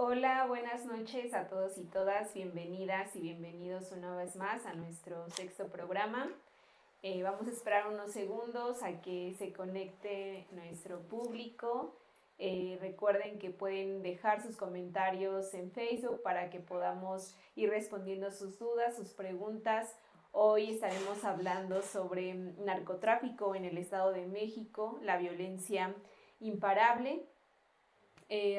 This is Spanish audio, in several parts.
Hola, buenas noches a todos y todas, bienvenidas y bienvenidos una vez más a nuestro sexto programa. Vamos a esperar unos segundos a que se conecte nuestro público. Recuerden que pueden dejar sus comentarios en Facebook para que podamos ir respondiendo sus dudas, sus preguntas. Hoy estaremos hablando sobre narcotráfico en el Estado de México, la violencia imparable.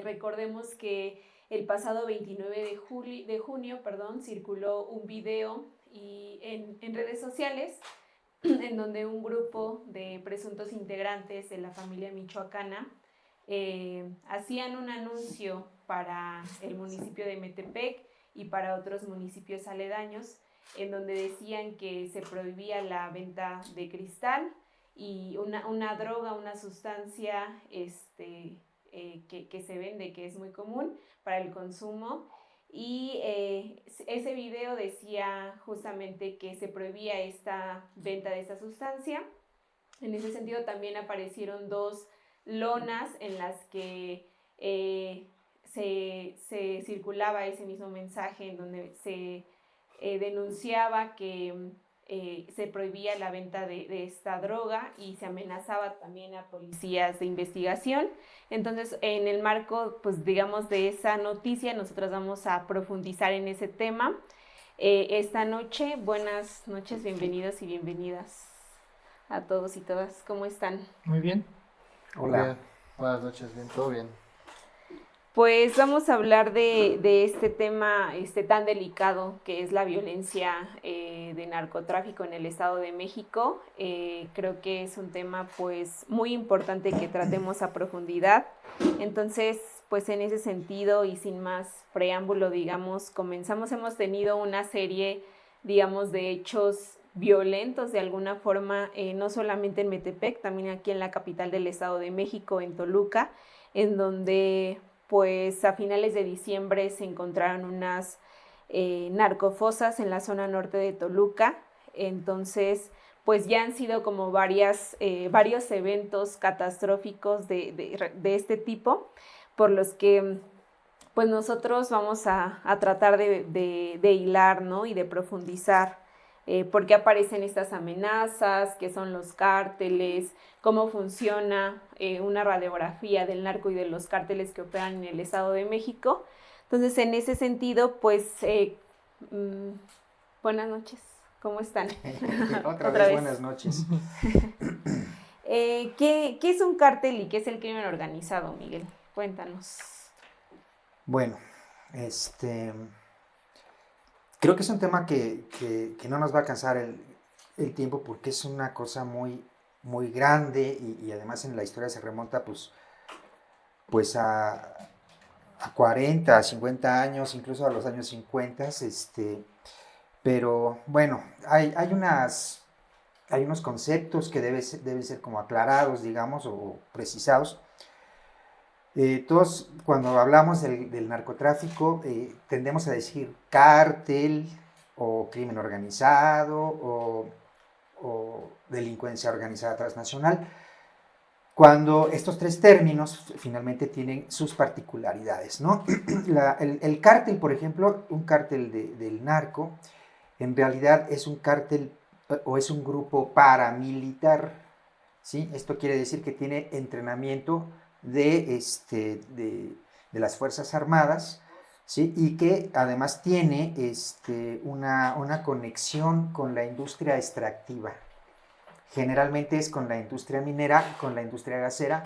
Recordemos que el pasado 29 de junio circuló un video en redes sociales en donde un grupo de presuntos integrantes de la familia michoacana hacían un anuncio para el municipio de Metepec y para otros municipios aledaños, en donde decían que se prohibía la venta de cristal y una droga, una sustancia que se vende, que es muy común para el consumo. Y ese video decía justamente que se prohibía esta venta de esta sustancia. En ese sentido también aparecieron dos lonas en las que se circulaba ese mismo mensaje, en donde se denunciaba que se prohibía la venta de esta droga y se amenazaba también a policías de investigación. Entonces, en el marco, pues digamos, de esa noticia, nosotros vamos a profundizar en ese tema. Esta noche, buenas noches, bienvenidos y bienvenidas a todos y todas. ¿Cómo están? Muy bien. Hola. Bien. Buenas noches, bien, todo bien. Pues vamos a hablar de este tema tan delicado que es la violencia de narcotráfico en el Estado de México. Creo que es un tema pues muy importante que tratemos a profundidad. Entonces, pues en ese sentido y sin más preámbulo, digamos, comenzamos. Hemos tenido una serie, digamos, de hechos violentos de alguna forma, no solamente en Metepec, también aquí en la capital del Estado de México, en Toluca, en donde pues a finales de diciembre se encontraron unas narcofosas en la zona norte de Toluca. Entonces, pues ya han sido como varios eventos catastróficos de este tipo, por los que pues nosotros vamos a tratar de hilar, ¿no? Y de profundizar por qué aparecen estas amenazas, qué son los cárteles, cómo funciona una radiografía del narco y de los cárteles que operan en el Estado de México. Entonces, en ese sentido, pues, buenas noches, ¿cómo están? Otra vez buenas noches. ¿Qué es un cártel y qué es el crimen organizado, Miguel? Cuéntanos. Bueno, creo que es un tema que no nos va a alcanzar el tiempo porque es una cosa muy, muy grande y además en la historia se remonta pues a 40, a 50 años, incluso a los años 50, pero bueno, hay unos conceptos que deben ser como aclarados, digamos, o precisados. Todos cuando hablamos del narcotráfico tendemos a decir cártel o crimen organizado o delincuencia organizada transnacional, cuando estos tres términos finalmente tienen sus particularidades, ¿no? El cártel, por ejemplo, un cártel del narco, en realidad es un cártel o es un grupo paramilitar, ¿sí? Esto quiere decir que tiene entrenamiento de las Fuerzas Armadas, ¿sí? Y que además tiene una conexión con la industria extractiva. Generalmente es con la industria minera, con la industria gasera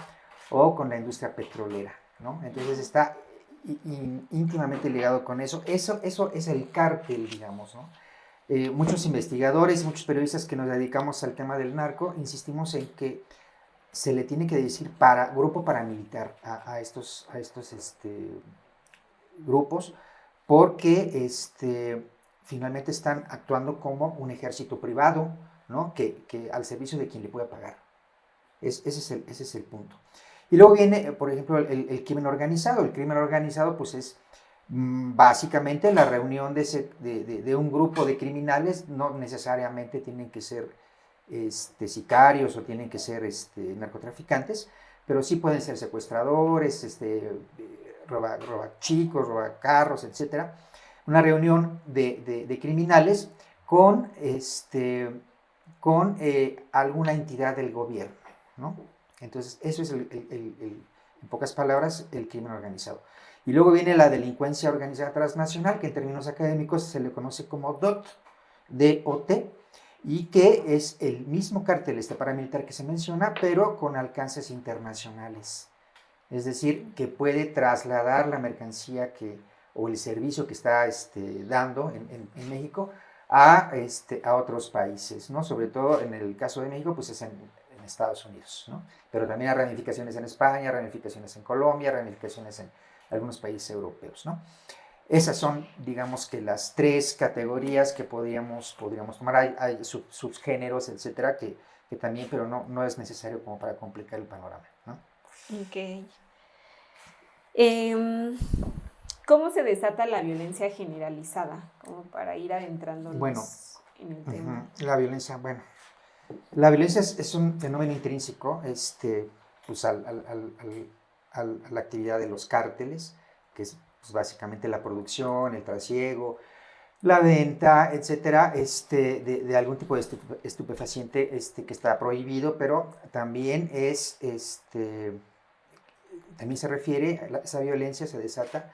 o con la industria petrolera, ¿no? Entonces está íntimamente ligado con eso. Eso es el cártel, digamos, ¿no? Muchos investigadores, muchos periodistas que nos dedicamos al tema del narco, insistimos en que se le tiene que decir grupo paramilitar a estos grupos porque finalmente están actuando como un ejército privado, ¿no? que al servicio de quien le pueda pagar. Ese es el punto. Y luego viene, por ejemplo, el crimen organizado. El crimen organizado pues es básicamente la reunión de un grupo de criminales. No necesariamente tienen que ser sicarios o tienen que ser narcotraficantes, pero sí pueden ser secuestradores, roba chicos, roba carros, etcétera. Una reunión de criminales con, alguna entidad del gobierno, ¿no? Entonces, eso es, en pocas palabras, el crimen organizado. Y luego viene la delincuencia organizada transnacional, que en términos académicos se le conoce como DOT, D-O-T, y que es el mismo cártel paramilitar que se menciona, pero con alcances internacionales. Es decir, que puede trasladar la mercancía o el servicio que está dando en México a otros países, ¿no? Sobre todo en el caso de México, pues es en Estados Unidos, ¿no? Pero también hay ramificaciones en España, ramificaciones en Colombia, ramificaciones en algunos países europeos, ¿no? Esas son, digamos que las tres categorías que podríamos tomar. Hay subgéneros, etcétera, que también, pero no es necesario como para complicar el panorama, ¿no? Ok. ¿Cómo se desata la violencia generalizada? Como para ir adentrándonos en el tema. La violencia, la violencia es un fenómeno intrínseco pues a la actividad de los cárteles, que es pues, básicamente la producción, el trasiego, la venta, etcétera, de algún tipo de estupefaciente que está prohibido, pero también también se refiere, esa violencia se desata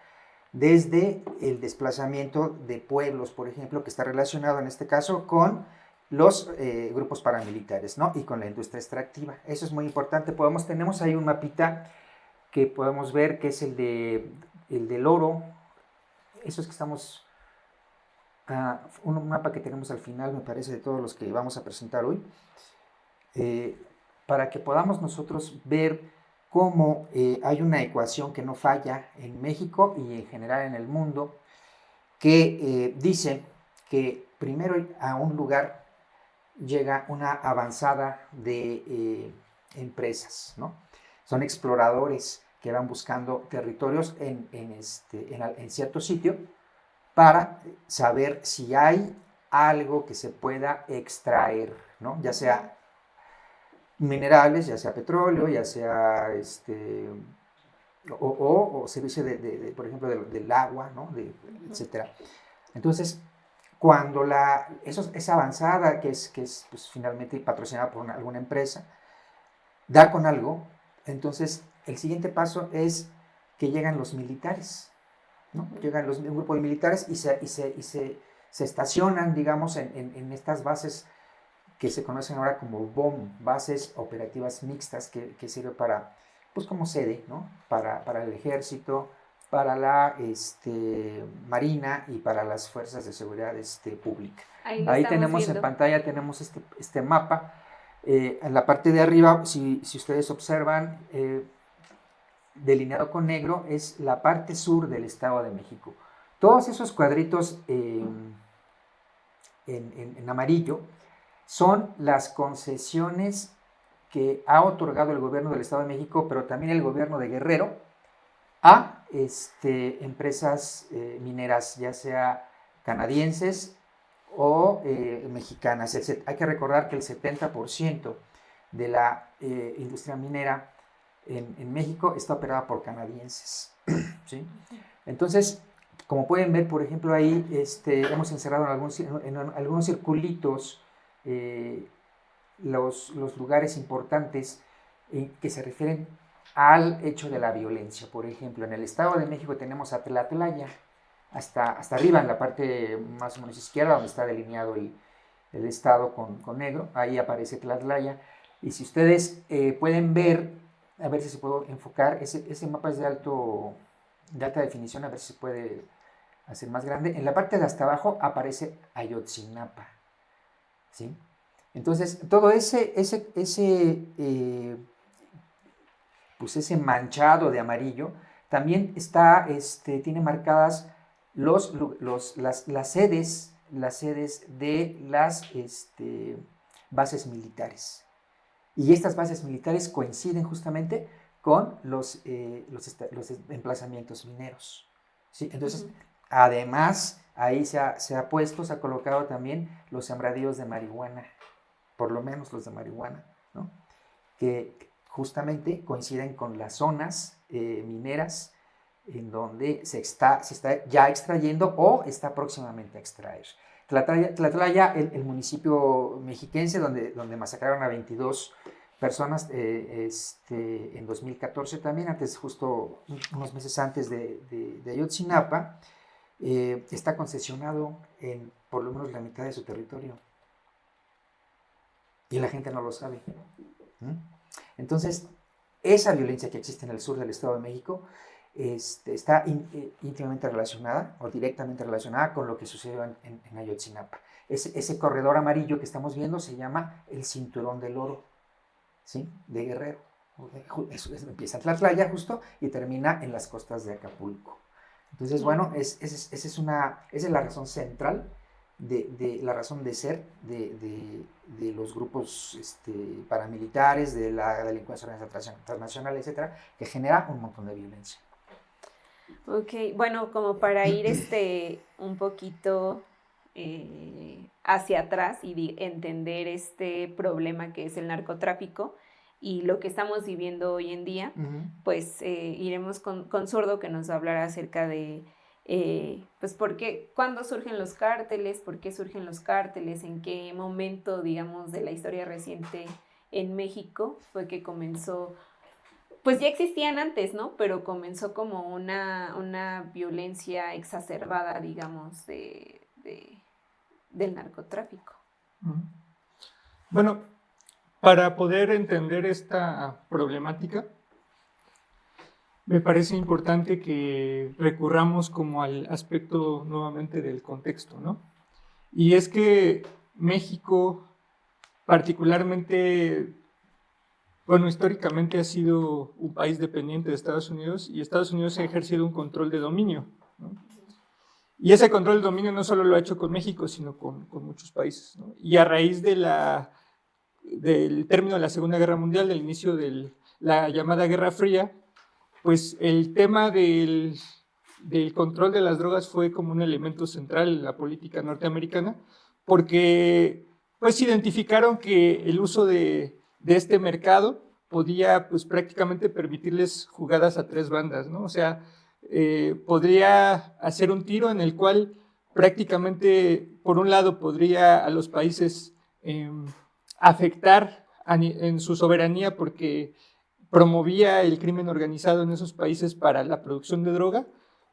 desde el desplazamiento de pueblos, por ejemplo, que está relacionado en este caso con los grupos paramilitares, ¿no? Y con la industria extractiva. Eso es muy importante. Tenemos ahí un mapita que podemos ver, que es el del oro. Eso es que estamos... un mapa que tenemos al final, me parece, de todos los que vamos a presentar hoy, para que podamos nosotros ver cómo hay una ecuación que no falla en México y en general en el mundo, que dice que primero a un lugar llega una avanzada de empresas, ¿no? Son exploradores que van buscando territorios en cierto sitio para saber si hay algo que se pueda extraer, ¿no? Ya sea minerales, ya sea petróleo, ya sea o servicio por ejemplo, del agua, ¿no? Etcétera. Entonces, cuando esa avanzada, que es pues, finalmente patrocinada por alguna empresa, da con algo, entonces el siguiente paso es que llegan los militares, ¿no? Llegan un grupo de militares y se estacionan, digamos, en estas bases que se conocen ahora como BOM, bases operativas mixtas, que sirve para, pues como sede, ¿no? Para el ejército, para la Marina y para las fuerzas de seguridad pública. Ahí tenemos viendo en pantalla, tenemos este mapa. En la parte de arriba, si ustedes observan, delineado con negro, es la parte sur del Estado de México. Todos esos cuadritos en amarillo son las concesiones que ha otorgado el gobierno del Estado de México, pero también el gobierno de Guerrero, a empresas mineras, ya sea canadienses o mexicanas. Hay que recordar que el 70% de la industria minera en México está operada por canadienses, ¿sí? Entonces, como pueden ver, por ejemplo, ahí hemos encerrado en algunos circulitos los lugares importantes que se refieren al hecho de la violencia. Por ejemplo, en el Estado de México tenemos a Tlatlaya, hasta arriba, en la parte más o menos izquierda, donde está delineado el estado con negro, ahí aparece Tlatlaya. Y si ustedes pueden ver, a ver si se puede enfocar, ese mapa es de alta definición, a ver si se puede hacer más grande. En la parte de hasta abajo aparece Ayotzinapa, ¿sí? Entonces, todo ese manchado de amarillo también tiene marcadas las sedes de las bases militares. Y estas bases militares coinciden justamente con los emplazamientos mineros, ¿sí? Entonces, además, ahí se ha colocado también los sembradíos de marihuana, por lo menos los de marihuana, ¿no? Que justamente coinciden con las zonas mineras en donde se está ya extrayendo o está próximamente a extraer. Tlatlaya, el municipio mexiquense donde masacraron a 22 personas en 2014 también, justo unos meses antes de Ayotzinapa, está concesionado en por lo menos la mitad de su territorio. Y la gente no lo sabe. Entonces, esa violencia que existe en el sur del Estado de México está íntimamente relacionada o directamente relacionada con lo que sucedió en Ayotzinapa. Ese corredor amarillo que estamos viendo se llama el Cinturón del Oro, ¿sí? De Guerrero. Empieza en Tlatlaya justo y termina en las costas de Acapulco. Entonces, bueno, esa es la razón central de la razón de ser de los grupos paramilitares, de la delincuencia transnacional, etcétera, que genera un montón de violencia. Ok, bueno, como para ir un poquito hacia atrás y entender este problema que es el narcotráfico y lo que estamos viviendo hoy en día, pues iremos con Zurdo, que nos hablará acerca de pues cuándo surgen los cárteles, por qué surgen los cárteles, en qué momento, digamos, de la historia reciente en México fue que comenzó. Pues ya existían antes, ¿no? Pero comenzó como una violencia exacerbada, digamos, del narcotráfico. Bueno, para poder entender esta problemática, me parece importante que recurramos como al aspecto nuevamente del contexto, ¿no? Y es que México, particularmente, bueno, históricamente ha sido un país dependiente de Estados Unidos y Estados Unidos ha ejercido un control de dominio, ¿no? Y ese control de dominio no solo lo ha hecho con México, sino con muchos países, ¿no? Y a raíz del término de la Segunda Guerra Mundial, del inicio de la llamada Guerra Fría, pues el tema del control de las drogas fue como un elemento central en la política norteamericana, porque pues identificaron que el uso de este mercado podía pues prácticamente permitirles jugadas a tres bandas, ¿no? O sea, podría hacer un tiro en el cual prácticamente, por un lado, podría a los países afectar en su soberanía porque promovía el crimen organizado en esos países para la producción de droga,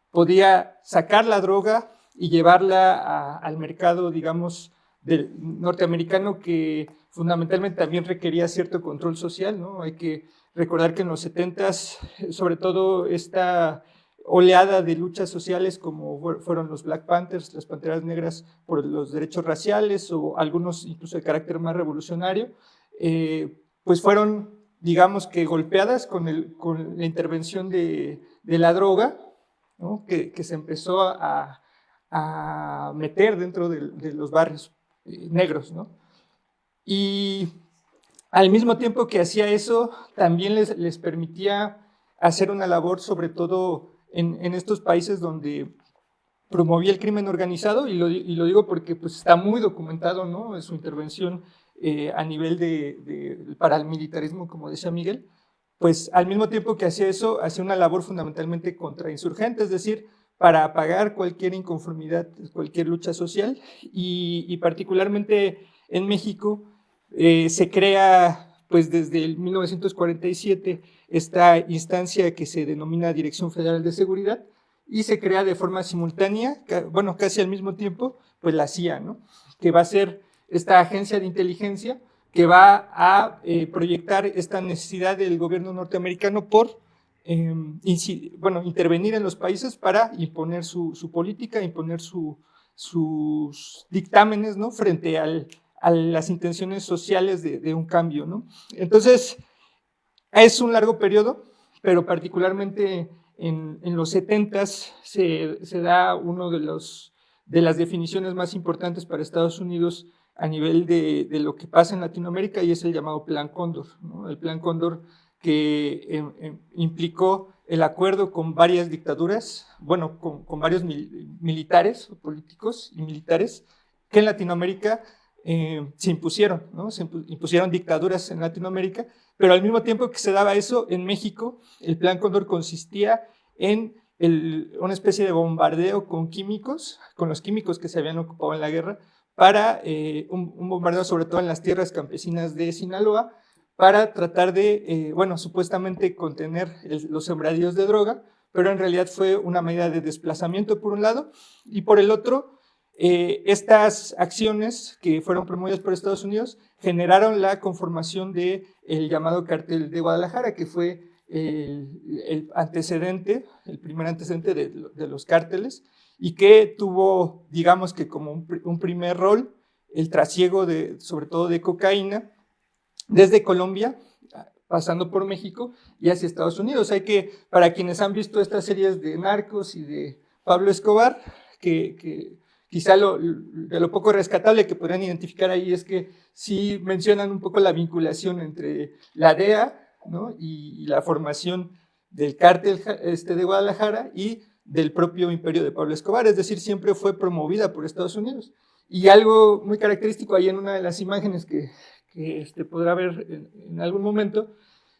podía sacar la droga y llevarla al mercado, digamos, del norteamericano, que fundamentalmente también requería cierto control social, ¿no? Hay que recordar que en los 70s, sobre todo esta oleada de luchas sociales como fueron los Black Panthers, las Panteras Negras por los derechos raciales o algunos incluso de carácter más revolucionario, pues fueron, digamos que golpeadas con la intervención de la droga, ¿no? que se empezó a meter dentro de los barrios negros, ¿no? Y al mismo tiempo que hacía eso, también les permitía hacer una labor, sobre todo en estos países donde promovía el crimen organizado, y lo digo porque pues, está muy documentado, ¿no? En su intervención a nivel de paramilitarismo, como decía Miguel, pues al mismo tiempo que hacía eso, hacía una labor fundamentalmente contra insurgentes, es decir, para apagar cualquier inconformidad, cualquier lucha social, y particularmente en México se crea, pues desde el 1947, esta instancia que se denomina Dirección Federal de Seguridad, y se crea de forma simultánea, bueno, casi al mismo tiempo, pues la CIA, ¿no? Que va a ser esta agencia de inteligencia que va a proyectar esta necesidad del gobierno norteamericano por intervenir en los países para imponer su política, imponer sus dictámenes, ¿no? Frente a las intenciones sociales de un cambio, ¿no? Entonces, es un largo periodo, pero particularmente en los 70s se da uno de las definiciones más importantes para Estados Unidos a nivel de lo que pasa en Latinoamérica, y es el llamado Plan Cóndor, ¿no? El Plan Cóndor que implicó el acuerdo con varias dictaduras, bueno, con varios militares, políticos y militares, que en Latinoamérica se impusieron, ¿no? Se impusieron dictaduras en Latinoamérica, pero al mismo tiempo que se daba eso, en México, el Plan Cóndor consistía en una especie de bombardeo con químicos, con los químicos que se habían ocupado en la guerra, para un bombardeo sobre todo en las tierras campesinas de Sinaloa, para tratar de, supuestamente contener los sembradíos de droga, pero en realidad fue una medida de desplazamiento por un lado, y por el otro, estas acciones que fueron promovidas por Estados Unidos generaron la conformación del llamado Cártel de Guadalajara, que fue el primer antecedente de los cárteles, y que tuvo, digamos que como un primer rol, el trasiego sobre todo de cocaína, desde Colombia, pasando por México y hacia Estados Unidos. Para quienes han visto estas series de Narcos y de Pablo Escobar, que quizá de lo poco rescatable que podrían identificar ahí es que sí mencionan un poco la vinculación entre la DEA, ¿no?, y la formación del cártel de Guadalajara y del propio imperio de Pablo Escobar, es decir, siempre fue promovida por Estados Unidos. Y algo muy característico ahí en una de las imágenes que podrá ver en algún momento,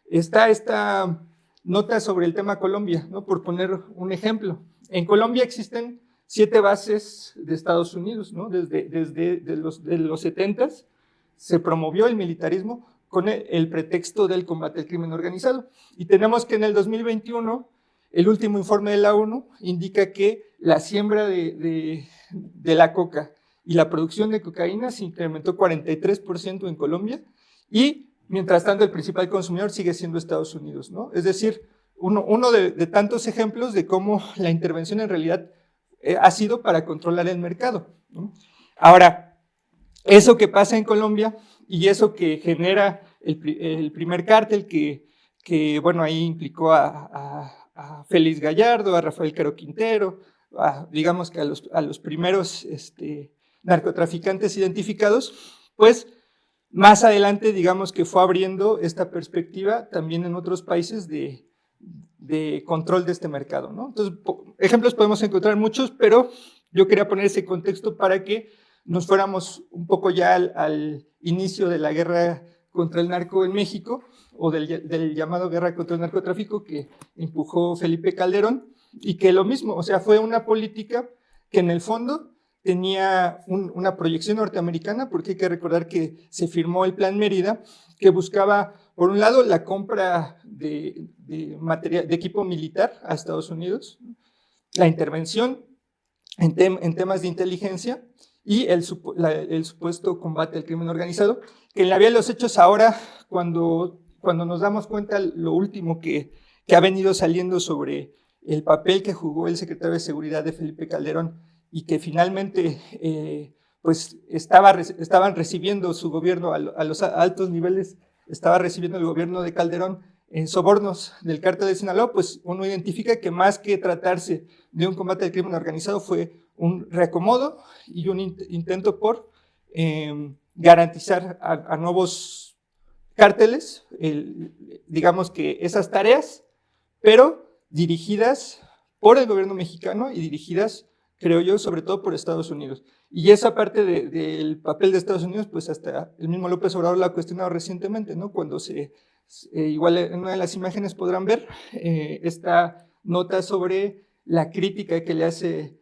está esta nota sobre el tema Colombia, ¿no?, por poner un ejemplo. En Colombia existen 7 bases de Estados Unidos, ¿no? Desde los 70s se promovió el militarismo con el pretexto del combate al crimen organizado. Y tenemos que en el 2021, el último informe de la ONU indica que la siembra de la coca y la producción de cocaína se incrementó 43% en Colombia, y mientras tanto el principal consumidor sigue siendo Estados Unidos, ¿no? Es decir, uno de tantos ejemplos de cómo la intervención en realidad ha sido para controlar el mercado, ¿no? Ahora, eso que pasa en Colombia y eso que genera el primer cártel que ahí implicó a Félix Gallardo, a Rafael Caro Quintero, digamos que a los primeros narcotraficantes identificados, pues más adelante digamos que fue abriendo esta perspectiva también en otros países de control de este mercado, ¿no? Entonces, ejemplos podemos encontrar muchos, pero yo quería poner ese contexto para que nos fuéramos un poco ya al inicio de la guerra contra el narco en México, o del llamado guerra contra el narcotráfico que empujó Felipe Calderón, y que lo mismo, o sea, fue una política que en el fondo tenía una proyección norteamericana, porque hay que recordar que se firmó el Plan Mérida, que buscaba, por un lado, la compra de equipo militar a Estados Unidos, la intervención en temas de inteligencia y el supuesto combate al crimen organizado, que en la vía de los hechos ahora, cuando nos damos cuenta lo último que ha venido saliendo sobre el papel que jugó el secretario de Seguridad de Felipe Calderón, y que finalmente pues estaban recibiendo su gobierno a los altos niveles, estaba recibiendo el gobierno de Calderón en sobornos del cártel de Sinaloa, pues uno identifica que más que tratarse de un combate al crimen organizado fue un reacomodo y un intento por garantizar a nuevos cárteles, digamos que esas tareas, pero dirigidas por el gobierno mexicano y dirigidas, creo yo, sobre todo por Estados Unidos. Y esa parte del papel de Estados Unidos, pues hasta el mismo López Obrador la ha cuestionado recientemente, ¿no? Cuando igual en una de las imágenes podrán ver esta nota sobre la crítica que le hace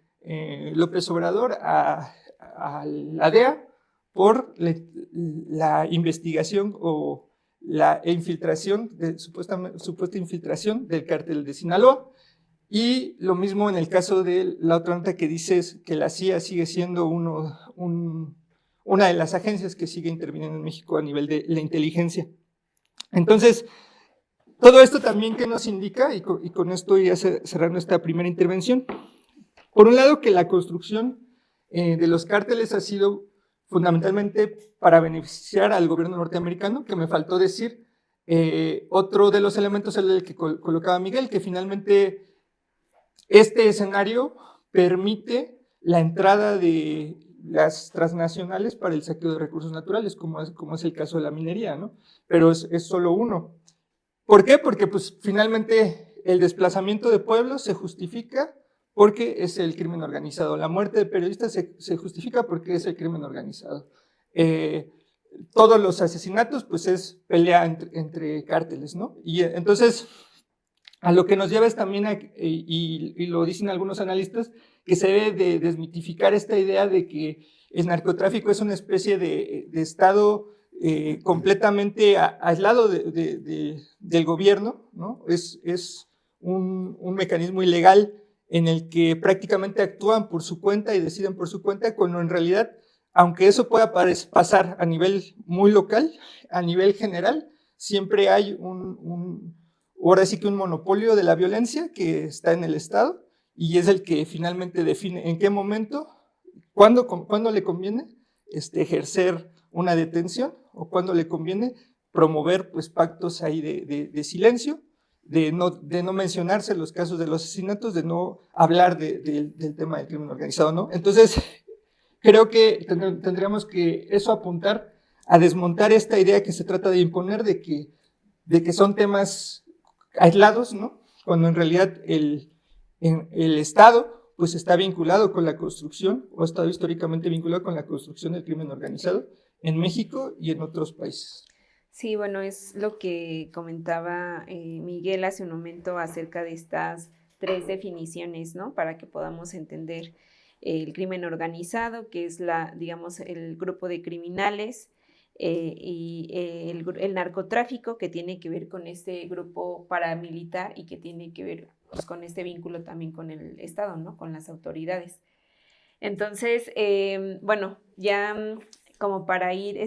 López Obrador a la DEA por la investigación o la infiltración, supuesta infiltración del cártel de Sinaloa. Y lo mismo en el caso de la otra nota que dice que la CIA sigue siendo una de las agencias que sigue interviniendo en México a nivel de la inteligencia. Entonces, todo esto también que nos indica, y con esto ya cerrando esta primera intervención, por un lado que la construcción de los cárteles ha sido fundamentalmente para beneficiar al gobierno norteamericano, que me faltó decir, otro de los elementos es el que colocaba Miguel, que finalmente este escenario permite la entrada de las transnacionales para el saqueo de recursos naturales, como es el caso de la minería, ¿no? Pero es solo uno. ¿Por qué? Porque pues finalmente el desplazamiento de pueblos se justifica porque es el crimen organizado. La muerte de periodistas se justifica porque es el crimen organizado. Todos los asesinatos pues es pelea entre cárteles, ¿no? Y entonces A lo que nos lleva es también, y lo dicen algunos analistas, que se debe de desmitificar esta idea de que el narcotráfico es una especie de Estado completamente aislado del gobierno, ¿no? Es un mecanismo ilegal en el que prácticamente actúan por su cuenta y deciden por su cuenta, cuando en realidad, aunque eso pueda pasar a nivel muy local, a nivel general, siempre hay ahora sí que un monopolio de la violencia que está en el Estado y es el que finalmente define en qué momento, cuándo le conviene ejercer una detención o cuándo le conviene promover pues, pactos ahí de silencio, de no mencionarse los casos de los asesinatos, de no hablar del tema del crimen organizado, ¿no? Entonces, creo que tendríamos que eso apuntar a desmontar esta idea que se trata de imponer de que son temas aislados, ¿no? Cuando en realidad el Estado pues está vinculado con la construcción, o ha estado históricamente vinculado con la construcción del crimen organizado en México y en otros países. Sí, bueno, es lo que comentaba Miguel hace un momento acerca de estas 3 definiciones, ¿no? Para que podamos entender el crimen organizado, que es digamos, el grupo de criminales, y el narcotráfico, que tiene que ver con este grupo paramilitar y que tiene que ver pues, con este vínculo también con el Estado, ¿no? Con las autoridades. Entonces, bueno, ya como para ir,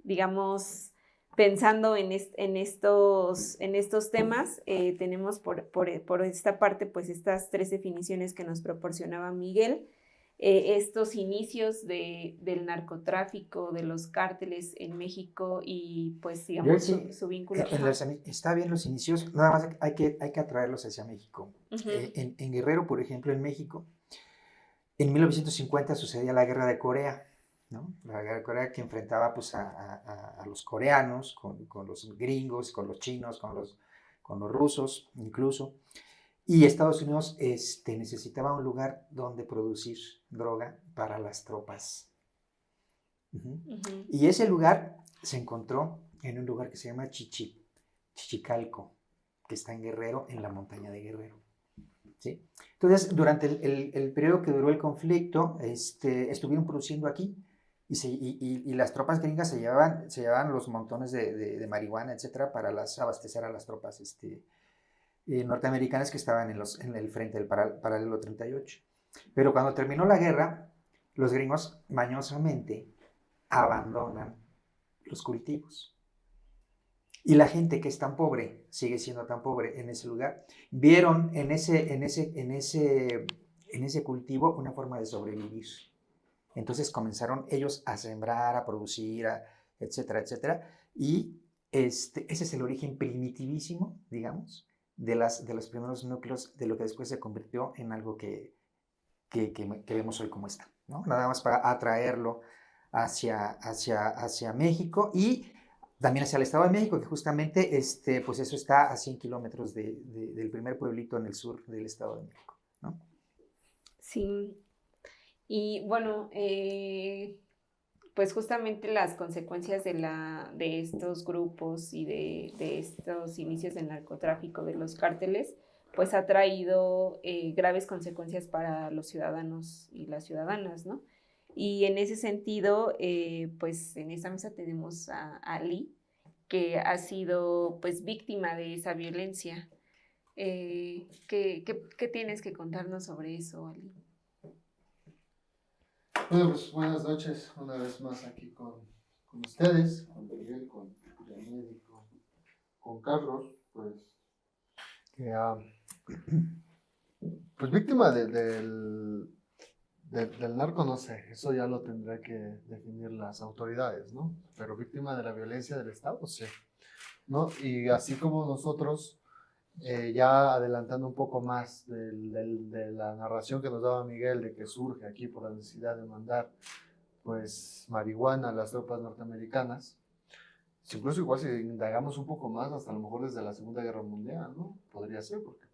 digamos, pensando en estos temas, tenemos por esta parte, pues estas 3 definiciones que nos proporcionaba Miguel, estos inicios del narcotráfico, de los cárteles en México y pues digamos su vínculo. Está bien los inicios, nada más hay que atraerlos hacia México. Uh-huh. En Guerrero, por ejemplo, en México, en 1950 sucedía la Guerra de Corea, ¿no? La Guerra de Corea que enfrentaba pues, a los coreanos con los gringos, con los chinos, con los rusos incluso. Y Estados Unidos necesitaba un lugar donde producir droga para las tropas. Uh-huh. Uh-huh. Y ese lugar se encontró en un lugar que se llama Chichicalco, que está en Guerrero, en la montaña de Guerrero. ¿Sí? Entonces, durante el periodo que duró el conflicto, estuvieron produciendo aquí y las tropas gringas se llevaban los montones de marihuana, etcétera, para abastecer a las tropas norteamericanas que estaban en el frente del paralelo 38. Pero cuando terminó la guerra, los gringos mañosamente abandonan los cultivos. Y la gente que es tan pobre, sigue siendo tan pobre en ese lugar, vieron en ese cultivo una forma de sobrevivir. Entonces comenzaron ellos a sembrar, a producir, etcétera, etcétera. Y ese es el origen primitivísimo, digamos, de los primeros núcleos de lo que después se convirtió en algo que vemos hoy como está, ¿no? Nada más para atraerlo hacia México y también hacia el Estado de México, que justamente pues eso está a 100 kilómetros del primer pueblito en el sur del Estado de México, ¿no? Sí, y bueno, pues justamente las consecuencias de estos grupos y de estos inicios del narcotráfico, de los cárteles, pues ha traído graves consecuencias para los ciudadanos y las ciudadanas, ¿no? Y en ese sentido, pues en esta mesa tenemos a Ali, que ha sido pues víctima de esa violencia. ¿Qué tienes que contarnos sobre eso, Ali? Bueno, pues buenas noches, una vez más aquí con ustedes, con Miguel, con Janet y con Carlos, pues pues víctima del narco, no sé, eso ya lo tendrá que definir las autoridades, ¿no? Pero víctima de la violencia del Estado, sí, ¿no? Y así como nosotros, ya adelantando un poco más de la narración que nos daba Miguel de que surge aquí por la necesidad de mandar pues marihuana a las tropas norteamericanas, incluso igual si indagamos un poco más, hasta a lo mejor desde la Segunda Guerra Mundial, ¿no? Podría ser, porque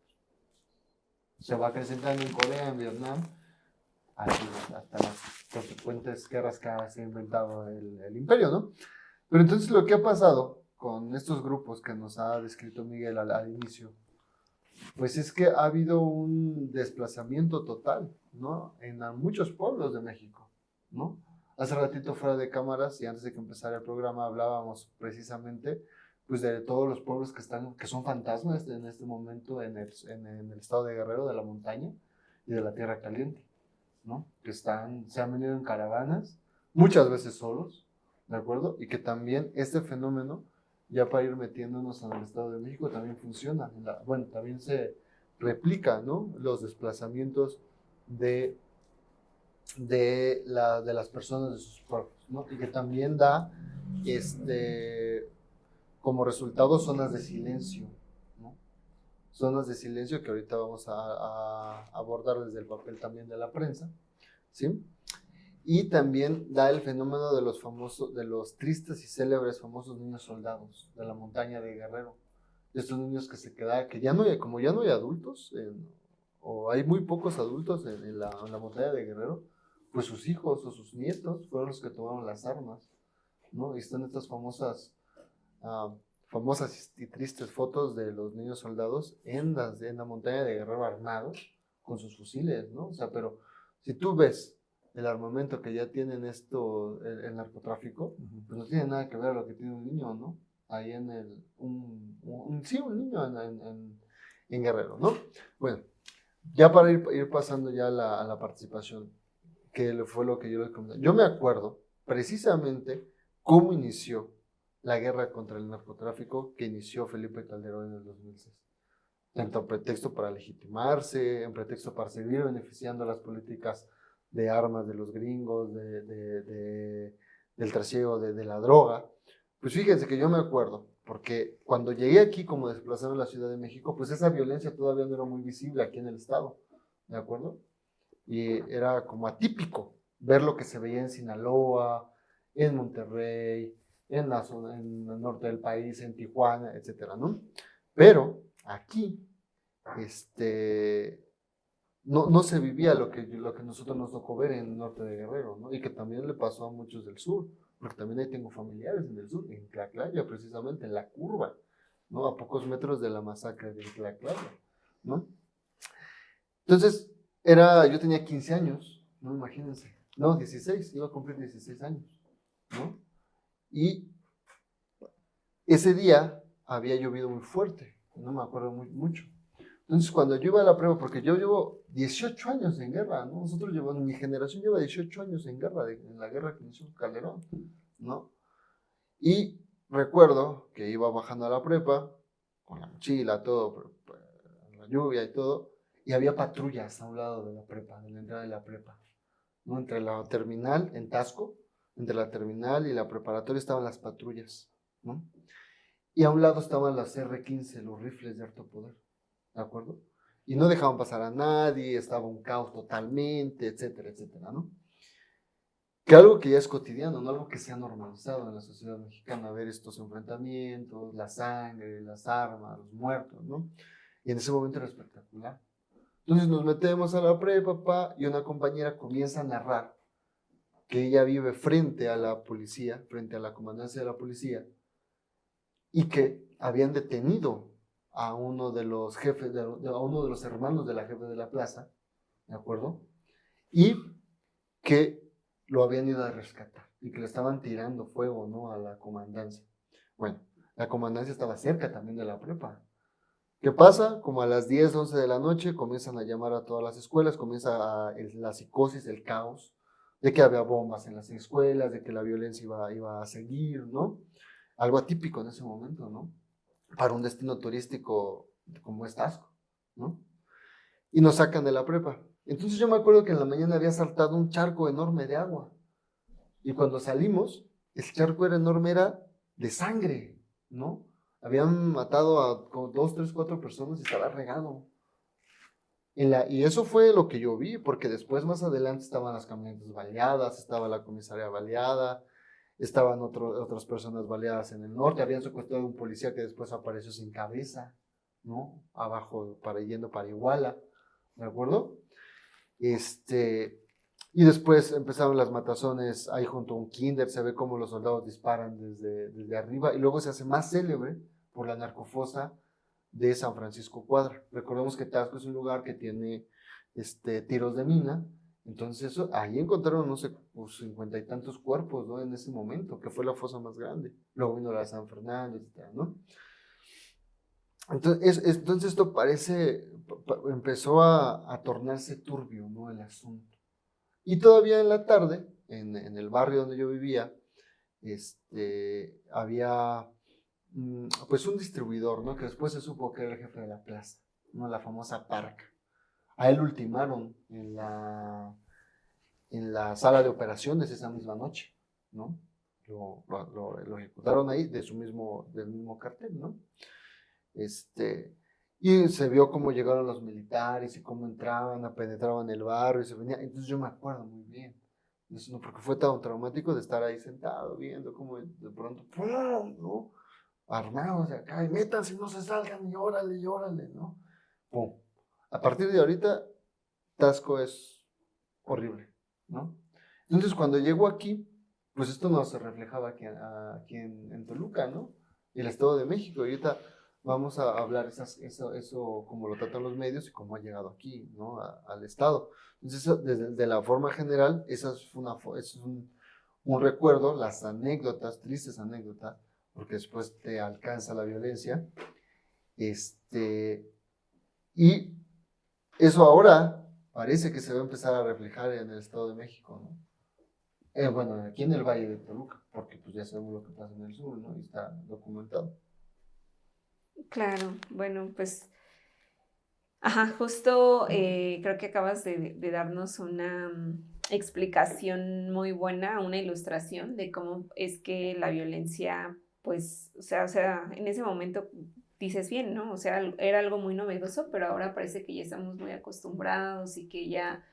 se va acrecentando en Corea, en Vietnam, hasta las consecuentes guerras que ha inventado el imperio, ¿no? Pero entonces lo que ha pasado con estos grupos que nos ha descrito Miguel al inicio, pues es que ha habido un desplazamiento total, ¿no? En muchos pueblos de México, ¿no? Hace ratito fuera de cámaras y antes de que empezara el programa hablábamos precisamente pues de todos los pueblos que son fantasmas en este momento en el estado de Guerrero, de la montaña y de la tierra caliente, ¿no? Que se han venido en caravanas, muchas veces solos, ¿de acuerdo? Y que también este fenómeno, ya para ir metiéndonos en el Estado de México, también funciona. Bueno, también se replica, ¿no? Los desplazamientos de las personas de sus pueblos, ¿no? Y que también da, como resultado, zonas de silencio, ¿no? Zonas de silencio que ahorita vamos a abordar desde el papel también de la prensa, ¿sí? Y también da el fenómeno de los tristes y célebres famosos niños soldados de la montaña de Guerrero. Estos niños que se quedan, que ya no hay, como ya no hay adultos, o hay muy pocos adultos en la montaña de Guerrero, pues sus hijos o sus nietos fueron los que tomaron las armas, ¿no? Y están estas famosas y tristes fotos de los niños soldados en la montaña de Guerrero armados con sus fusiles, ¿no? O sea, pero si tú ves el armamento que ya tienen el narcotráfico, pues no tiene nada que ver a lo que tiene un niño, ¿no? Ahí un niño en Guerrero, ¿no? Bueno, ya para ir pasando ya a la participación, que fue lo que yo les comenté. Yo me acuerdo precisamente cómo inició la guerra contra el narcotráfico que inició Felipe Calderón en el 2006. Tanto en pretexto para legitimarse, en pretexto para seguir beneficiando las políticas de armas de los gringos, del trasiego de la droga. Pues fíjense que yo me acuerdo, porque cuando llegué aquí como desplazado en la Ciudad de México, pues esa violencia todavía no era muy visible aquí en el estado, ¿de acuerdo? Y era como atípico ver lo que se veía en Sinaloa, en Monterrey, en la zona, en el norte del país, en Tijuana, etcétera, ¿no? Pero aquí, no se vivía lo que nosotros nos tocó ver en el norte de Guerrero, ¿no? Y que también le pasó a muchos del sur, porque también ahí tengo familiares en el sur, en Tlaxcala, precisamente, en la curva, ¿no? A pocos metros de la masacre de Tlaxcala, ¿no? Entonces, yo tenía 15 años, ¿no? Imagínense. No, 16, iba a cumplir 16 años, ¿no? Y ese día había llovido muy fuerte, no me acuerdo mucho. Entonces, cuando yo iba a la prueba, porque yo llevo 18 años en guerra, ¿no? Mi generación lleva 18 años en guerra, en la guerra que inició Calderón, ¿no? Y recuerdo que iba bajando a la prepa, con la mochila, todo, la lluvia y todo, y había patrullas a un lado de la prepa, de la entrada de la prepa, ¿no? Entre la terminal, en Tasco, entre la terminal y la preparatoria estaban las patrullas, ¿no? Y a un lado estaban las R-15, los rifles de alto poder, ¿de acuerdo? Y no dejaban pasar a nadie, estaba un caos totalmente, etcétera, etcétera, ¿no? Que algo que ya es cotidiano, no algo que se ha normalizado en la sociedad mexicana, ver estos enfrentamientos, la sangre, las armas, los muertos, ¿no? Y en ese momento era espectacular. Entonces nos metemos a la prepa, y una compañera comienza a narrar que ella vive frente a la policía, frente a la comandancia de la policía, y que habían detenido a uno de los jefes, a uno de los hermanos de la jefe de la plaza, ¿de acuerdo? Y que lo habían ido a rescatar y que le estaban tirando fuego, ¿no? A la comandancia. Bueno, la comandancia estaba cerca también de la prepa. ¿Qué pasa? Como a las 10, 11 de la noche comienzan a llamar a todas las escuelas, comienza la psicosis, el caos, de que había bombas en las escuelas, de que la violencia iba a seguir, ¿no? Algo atípico en ese momento, ¿no? Para un destino turístico como es Tasco, ¿no? Y nos sacan de la prepa. Entonces yo me acuerdo que en la mañana había saltado un charco enorme de agua. Y cuando salimos, el charco era enorme, era de sangre, ¿no? Habían matado a como 2, 3, 4 personas y estaba regado. Y eso fue lo que yo vi, porque después más adelante estaban las camionetas baleadas, estaba la comisaría baleada, estaban otras personas baleadas en el norte, habían secuestrado a un policía que después apareció sin cabeza, ¿no? Abajo, yendo para Iguala, ¿de acuerdo? Y después empezaron las matazones ahí junto a un kinder, se ve cómo los soldados disparan desde arriba, y luego se hace más célebre por la narcofosa de San Francisco Cuadra. Recordemos que Taxco es un lugar que tiene tiros de mina, entonces ahí encontraron, no sé, pues 50 y tantos cuerpos, ¿no? En ese momento, que fue la fosa más grande. Luego vino la de San Fernando, etc., ¿no? Entonces esto empezó a tornarse turbio, ¿no? El asunto. Y todavía en la tarde, en el barrio donde yo vivía, había pues un distribuidor, ¿no? Que después se supo que era el jefe de la plaza, ¿no? La famosa Parca. A él ultimaron en la sala de operaciones esa misma noche, ¿no? Lo ejecutaron ahí del mismo cartel, ¿no? Y se vio cómo llegaron los militares y cómo penetraban el barrio y se venían. Entonces yo me acuerdo muy bien. Eso, ¿no? Porque fue tan traumático de estar ahí sentado viendo cómo de pronto, ¡pum!, ¿no? Armados de acá, y métanse, no se salgan, y órale, ¿no? ¡Pum! A partir de ahorita, Taxco es horrible, ¿no? Entonces, cuando llego aquí, pues esto no se reflejaba aquí en Toluca, ¿no? Y el Estado de México, y ahorita vamos a hablar eso como lo tratan los medios y cómo ha llegado aquí, ¿no? Al Estado. Entonces, de la forma general, eso es un recuerdo, las anécdotas, tristes anécdotas, porque después te alcanza la violencia, y eso ahora parece que se va a empezar a reflejar en el Estado de México, ¿no? Bueno, aquí en el Valle de Toluca, porque pues ya sabemos lo que pasa en el sur, ¿no? Y está documentado. Claro, bueno, pues, ajá, justo creo que acabas de darnos una explicación muy buena, una ilustración de cómo es que la violencia, pues, o sea, en ese momento dices bien, ¿no? O sea, era algo muy novedoso, pero ahora parece que ya estamos muy acostumbrados y que ya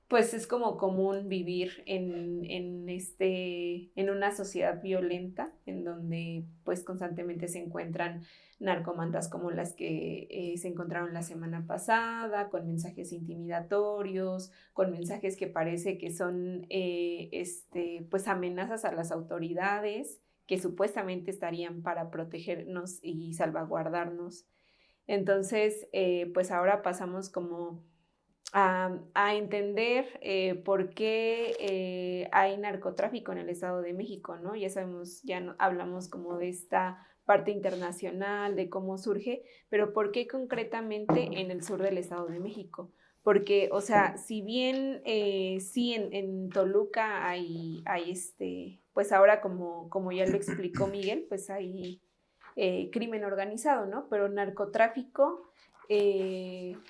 pues es como común vivir en una sociedad violenta, en donde pues constantemente se encuentran narcomantas como las que se encontraron la semana pasada, con mensajes intimidatorios, con mensajes que parece que son pues amenazas a las autoridades, que supuestamente estarían para protegernos y salvaguardarnos. Entonces, pues ahora pasamos como a entender por qué hay narcotráfico en el Estado de México, ¿no? Ya sabemos, hablamos como de esta parte internacional, de cómo surge, pero ¿por qué concretamente en el sur del Estado de México? Porque, o sea, si bien sí en Toluca hay pues ahora como ya lo explicó Miguel, pues hay crimen organizado, ¿no? Pero narcotráfico,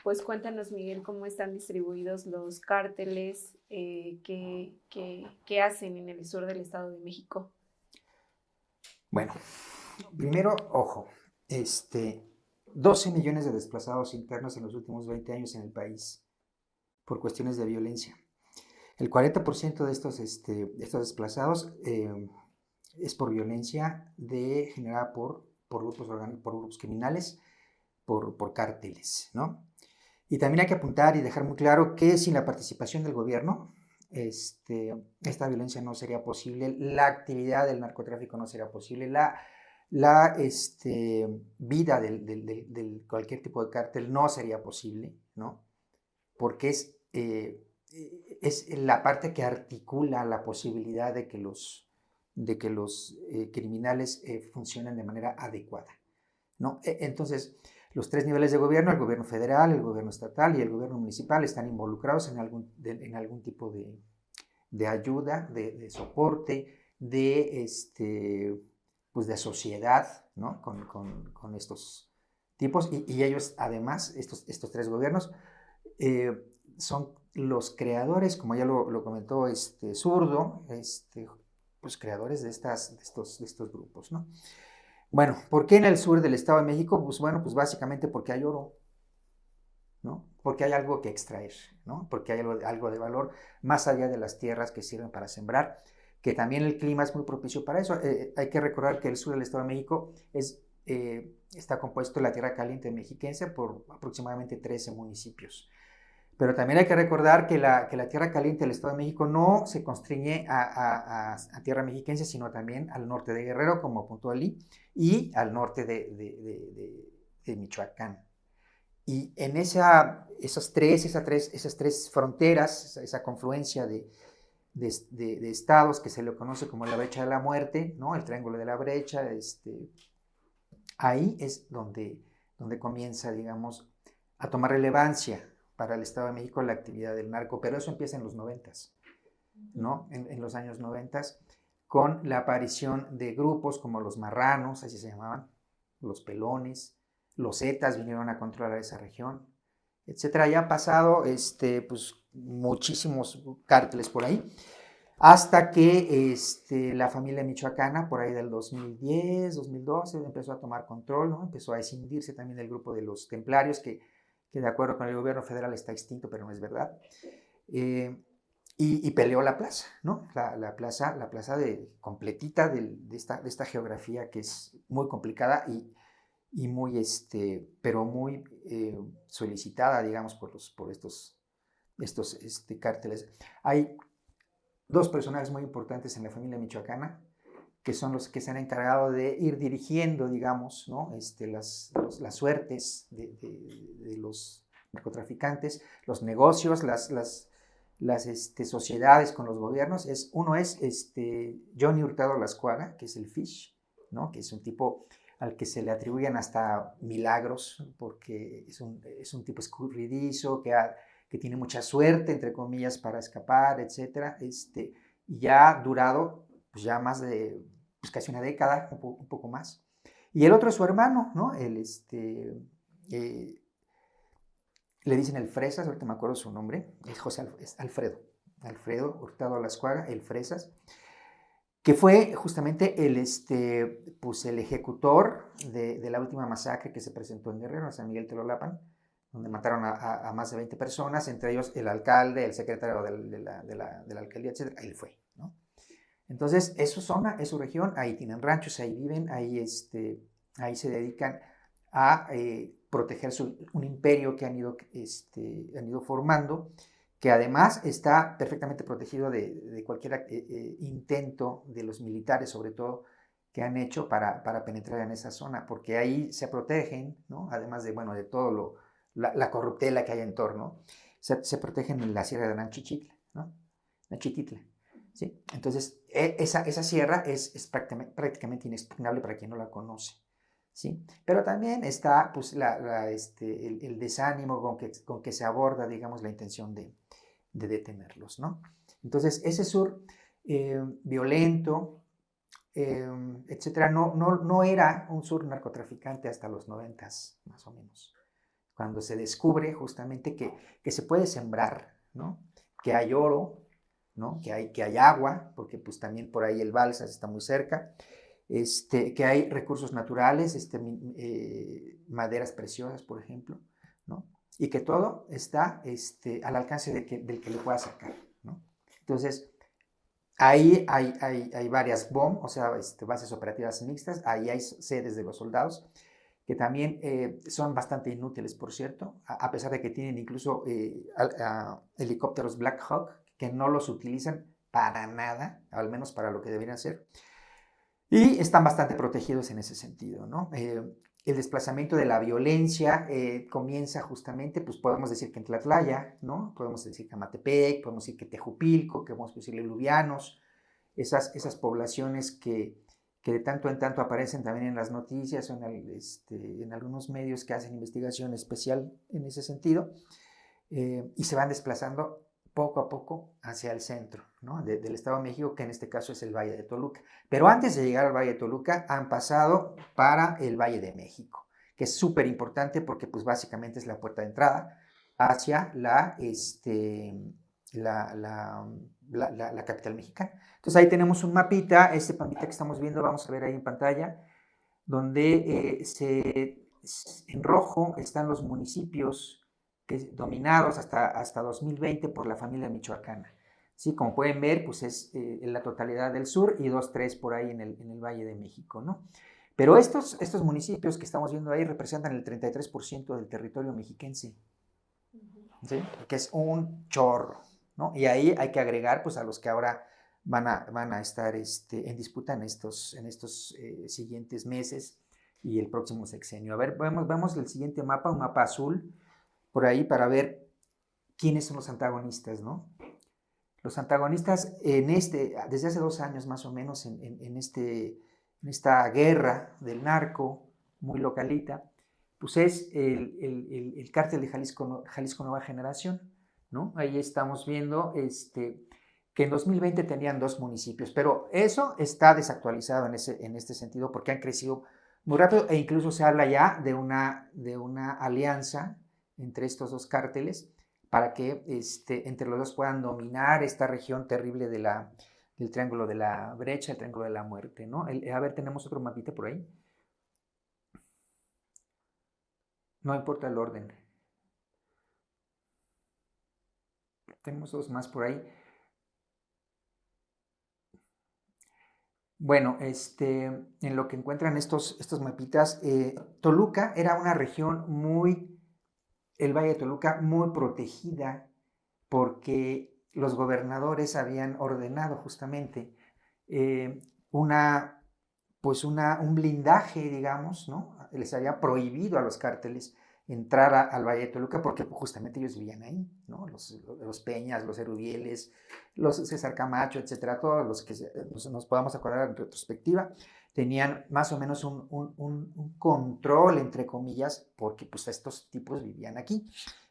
pues cuéntanos, Miguel, cómo están distribuidos los cárteles que hacen en el sur del Estado de México. Bueno, primero, ojo, 12 millones de desplazados internos en los últimos 20 años en el país por cuestiones de violencia. El 40% de estos desplazados es por violencia generada por grupos criminales, por cárteles, ¿no? Y también hay que apuntar y dejar muy claro que sin la participación del gobierno, esta violencia no sería posible, la actividad del narcotráfico no sería posible, la vida del cualquier tipo de cártel no sería posible, ¿no? Porque es la parte que articula la posibilidad de que los criminales funcionen de manera adecuada, ¿no? Entonces, los tres niveles de gobierno, el gobierno federal, el gobierno estatal y el gobierno municipal, están involucrados en algún tipo de ayuda, de soporte, pues de sociedad, ¿no? con estos tipos. Y ellos, además, estos tres gobiernos, son los creadores, como ya lo comentó Zurdo, pues creadores de estos grupos, ¿no? Bueno, ¿por qué en el sur del Estado de México? Pues bueno, pues básicamente porque hay oro, ¿no? Porque hay algo que extraer, ¿no? Porque hay algo de valor más allá de las tierras que sirven para sembrar, que también el clima es muy propicio para eso. Hay que recordar que el sur del Estado de México está compuesto de la tierra caliente mexiquense por aproximadamente 13 municipios. Pero también hay que recordar que la tierra caliente del Estado de México no se constriñe a tierra mexiquense, sino también al norte de Guerrero, como apuntó Ali, y al norte de de Michoacán. Y en esas tres fronteras, esa confluencia de estados que se le conoce como la brecha de la muerte, ¿no? El triángulo de la brecha, ahí es donde comienza, digamos, a tomar relevancia para el Estado de México la actividad del narco, pero eso empieza en los 90s, ¿no? En los años 90s, con la aparición de grupos como los marranos, así se llamaban, los pelones, los zetas vinieron a controlar esa región, etcétera. Ya ha pasado pues, muchísimos cárteles por ahí, hasta que la familia michoacana, por ahí del 2010, 2012, empezó a tomar control, ¿no? Empezó a escindirse también del grupo de los templarios, que de acuerdo con el gobierno federal está extinto, pero no es verdad. Y peleó la plaza, ¿no? La plaza completita de esta geografía que es muy complicada y muy, pero muy solicitada, digamos, por estos cárteles. Hay dos personajes muy importantes en la familia michoacana, que son los que se han encargado de ir dirigiendo, digamos, ¿no? las suertes de los narcotraficantes, los negocios, las sociedades con los gobiernos. Uno es Johnny Hurtado Lascuaga, que es el Fish, ¿no? Que es un tipo al que se le atribuyen hasta milagros, porque es un tipo escurridizo, que tiene mucha suerte, entre comillas, para escapar, etc. Y ya ha durado pues ya más de pues casi una década, un poco más. Y el otro es su hermano, ¿no? Le dicen el Fresas, ahorita me acuerdo su nombre, es Alfredo Hurtado Lascuaga, el Fresas, que fue justamente pues el ejecutor de la última masacre que se presentó en Guerrero, en San Miguel Telolapan, donde mataron a más de 20 personas, entre ellos el alcalde, el secretario de la alcaldía, etc. Él fue, ¿no? Entonces, es su zona, es su región, ahí tienen ranchos, ahí viven, ahí se dedican a proteger un imperio que han ido formando, que además está perfectamente protegido de cualquier intento de los militares, sobre todo, que han hecho para penetrar en esa zona, porque ahí se protegen, ¿no? Además de todo la corruptela que hay en torno, se protegen en la sierra de Nanchichitla, ¿no? Nanchititla, ¿sí? Entonces, esa sierra es prácticamente inexpugnable para quien no la conoce, ¿sí? Pero también está pues, el desánimo con que se aborda, digamos, la intención de detenerlos, ¿no? Entonces, ese sur violento, etcétera, no era un sur narcotraficante hasta los 90s, más o menos, cuando se descubre justamente que se puede sembrar, ¿no? Que hay oro, ¿no? Que hay agua, porque pues también por ahí el Balsas está muy cerca, que hay recursos naturales, maderas preciosas, por ejemplo, ¿no? Y que todo está al alcance del que le pueda sacar, ¿no? Entonces, ahí hay varias BOM, o sea, bases operativas mixtas, ahí hay sedes de los soldados, que también son bastante inútiles, por cierto, a pesar de que tienen incluso helicópteros Black Hawk, que no los utilizan para nada, al menos para lo que deberían ser, y están bastante protegidos en ese sentido, ¿no? El desplazamiento de la violencia comienza justamente, pues podemos decir que en Tlatlaya, ¿no? Podemos decir que Amatepec, podemos decir que Tejupilco, que podemos decirle Lubianos, esas poblaciones que de tanto en tanto aparecen también en las noticias o en algunos medios que hacen investigación especial en ese sentido, y se van desplazando poco a poco hacia el centro, ¿no? Del Estado de México, que en este caso es el Valle de Toluca. Pero antes de llegar al Valle de Toluca, han pasado para el Valle de México, que es súper importante porque pues básicamente es la puerta de entrada hacia la capital mexicana. Entonces ahí tenemos un mapita, este mapita que estamos viendo, vamos a ver ahí en pantalla, donde en rojo están los municipios dominados hasta 2020 por la familia michoacana. Sí, como pueden ver, pues es la totalidad del sur y 2-3 por ahí en el Valle de México, ¿no? Pero estos municipios que estamos viendo ahí representan el 33% del territorio mexiquense, ¿sí? Que es un chorro, ¿no? Y ahí hay que agregar pues a los que ahora van a estar en disputa en estos siguientes meses, y el próximo sexenio. A ver, vemos el siguiente mapa, un mapa azul, por ahí para ver quiénes son los antagonistas, ¿no? Los antagonistas desde hace 2 años más o menos en esta guerra del narco, muy localita, pues es el cártel de Jalisco Nueva Generación, ¿no? Ahí estamos viendo que en 2020 tenían 2 municipios, pero eso está desactualizado en este sentido porque han crecido muy rápido e incluso se habla ya de una alianza entre estos 2 cárteles para que entre los 2 puedan dominar esta región terrible del Triángulo de la Brecha, el Triángulo de la Muerte, ¿no? A ver, tenemos otro mapita por ahí. No importa el orden. Tenemos 2 más por ahí. Bueno, en lo que encuentran estos mapitas, Toluca era una región el Valle de Toluca, muy protegida porque los gobernadores habían ordenado justamente un blindaje, digamos, ¿no? Les había prohibido a los cárteles entrar al Valle de Toluca porque justamente ellos vivían ahí, ¿no? Los Peñas, los Herudieles, los César Camacho, etcétera, todos los que nos podamos acordar en retrospectiva, tenían más o menos un control, entre comillas, porque pues estos tipos vivían aquí,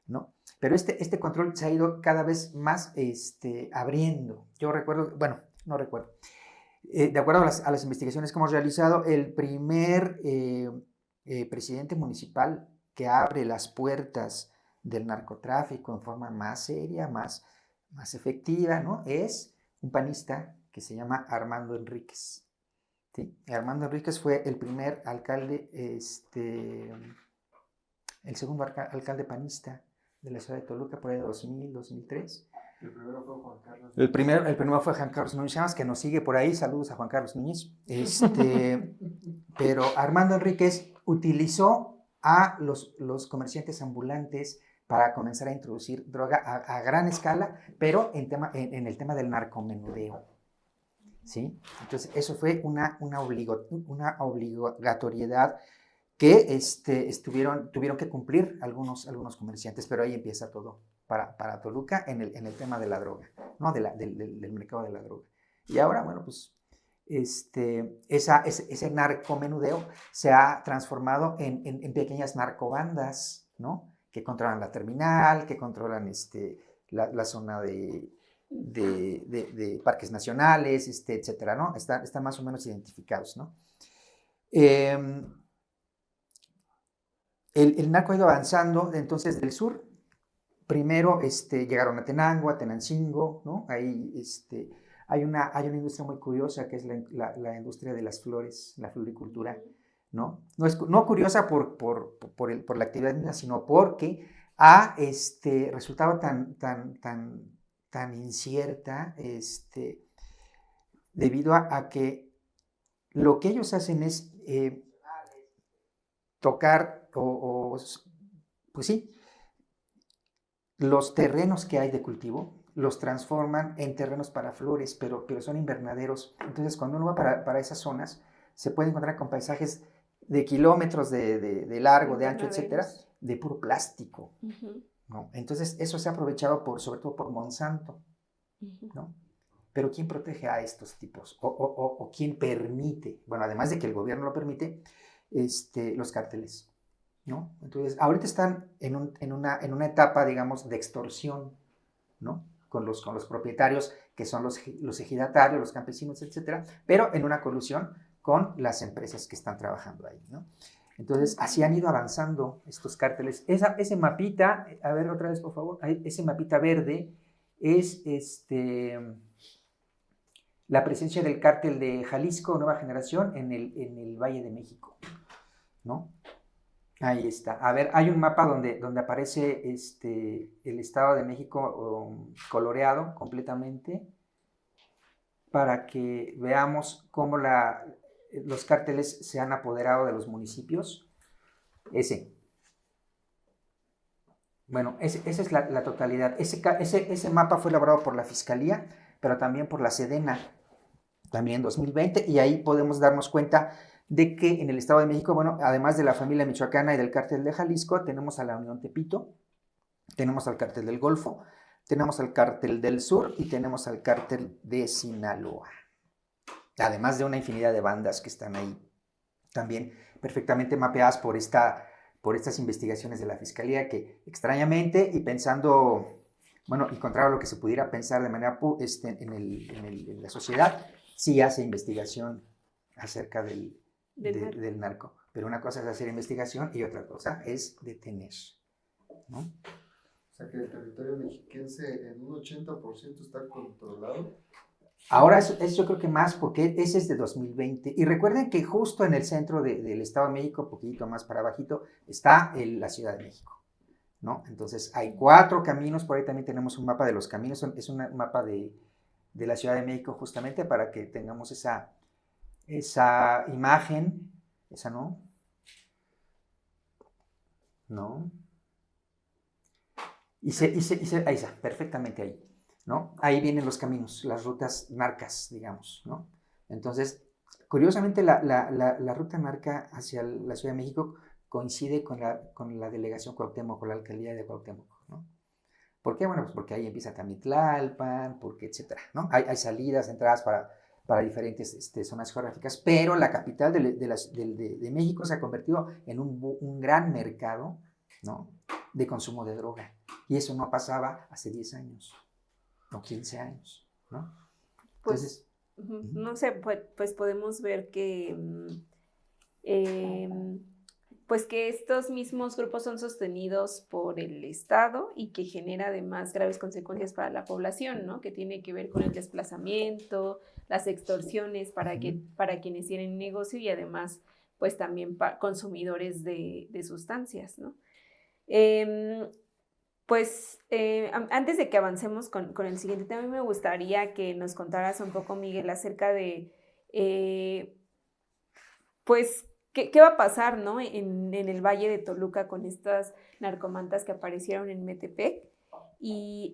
¿no? Pero este control se ha ido cada vez más abriendo. Yo recuerdo, bueno, no recuerdo. De acuerdo a las investigaciones que hemos realizado, el primer presidente municipal que abre las puertas del narcotráfico en forma más seria, más efectiva, ¿no? Es un panista que se llama Armando Enríquez. ¿Sí? Armando Enríquez fue el primer alcalde, el segundo alcalde panista de la ciudad de Toluca por ahí de 2000, 2003. El primero fue Juan Carlos. El primero fue Juan Carlos Núñez, que nos sigue por ahí. Saludos a Juan Carlos Núñez. Pero Armando Enríquez utilizó a los comerciantes ambulantes para comenzar a introducir droga a gran escala, pero en el tema del narcomenudeo. ¿Sí? Entonces, eso fue una obligatoriedad que tuvieron que cumplir algunos comerciantes, pero ahí empieza todo para Toluca en el tema de la droga, ¿no? Del mercado de la droga. Y ahora, bueno, pues ese narcomenudeo se ha transformado en pequeñas narcobandas, ¿no? Que controlan la terminal, que controlan la zona de parques nacionales, etcétera, ¿no? Están más o menos identificados, ¿no? El narco ha ido avanzando entonces del sur. Primero llegaron a Tenango, a Tenancingo, ¿no? Ahí hay una industria muy curiosa que es la industria de las flores, la floricultura, ¿no? No curiosa por la actividad, sino porque ha resultado tan incierta debido a que lo que ellos hacen es tocar pues sí, los terrenos que hay de cultivo los transforman en terrenos para flores, pero son invernaderos. Entonces, cuando uno va para esas zonas, se puede encontrar con paisajes de kilómetros de largo, de ancho, etcétera, de puro plástico, ¿no? Entonces, eso se ha aprovechado sobre todo por Monsanto, ¿no? Pero ¿quién protege a estos tipos? ¿O quién permite? Bueno, además de que el gobierno lo permite, los cárteles, ¿no? Entonces, ahorita están en una etapa, digamos, de extorsión, ¿no? Con los propietarios, que son los ejidatarios, los campesinos, etcétera, pero en una colusión con las empresas que están trabajando ahí, ¿no? Entonces, así han ido avanzando estos cárteles. Ese mapita, a ver otra vez, por favor, ese mapita verde es la presencia del cártel de Jalisco Nueva Generación en el Valle de México, ¿no? Ahí está. A ver, hay un mapa donde aparece el Estado de México coloreado completamente para que veamos cómo los cárteles se han apoderado de los municipios. Bueno, esa es la totalidad. Ese mapa fue elaborado por la Fiscalía, pero también por la Sedena, también en 2020, y ahí podemos darnos cuenta de que en el Estado de México, bueno, además de la familia michoacana y del cártel de Jalisco, tenemos a la Unión Tepito, tenemos al cártel del Golfo, tenemos al cártel del Sur y tenemos al cártel de Sinaloa. Además de una infinidad de bandas que están ahí también perfectamente mapeadas por estas investigaciones de la Fiscalía que extrañamente y pensando, bueno, y contrario a lo que se pudiera pensar de manera en la sociedad, sí hace investigación acerca del narco. Pero una cosa es hacer investigación y otra cosa es detener, ¿no? O sea que el territorio mexiquense en un 80% está controlado. Ahora es yo creo que más porque ese es de 2020. Y recuerden que justo en el centro del Estado de México, poquito más para abajito, está la Ciudad de México, ¿no? Entonces hay 4 caminos, por ahí también tenemos un mapa de los caminos, es un mapa de la Ciudad de México justamente para que tengamos esa imagen, esa no, y ahí está, perfectamente ahí, ¿no? Ahí vienen los caminos, las rutas narcas, digamos, ¿no? Entonces, curiosamente la ruta narca hacia la Ciudad de México coincide con la delegación Cuauhtémoc, con la alcaldía de Cuauhtémoc, ¿no? ¿Por qué? Bueno, pues porque ahí empieza también Tlalpan, porque etcétera, ¿no? Hay salidas, entradas para diferentes zonas geográficas, pero la capital de México se ha convertido en un gran mercado, ¿no?, de consumo de droga. Y eso no pasaba hace 10 años o 15 años, ¿no? Entonces, no sé, pues podemos ver que pues que estos mismos grupos son sostenidos por el Estado y que genera además graves consecuencias para la población, ¿no? Que tiene que ver con el desplazamiento, las extorsiones para quienes tienen negocio y además pues también consumidores de sustancias, ¿no? Antes de que avancemos con el siguiente tema, me gustaría que nos contaras un poco, Miguel, acerca de pues ¿qué va a pasar, ¿no?, en el Valle de Toluca con estas narcomantas que aparecieron en Metepec y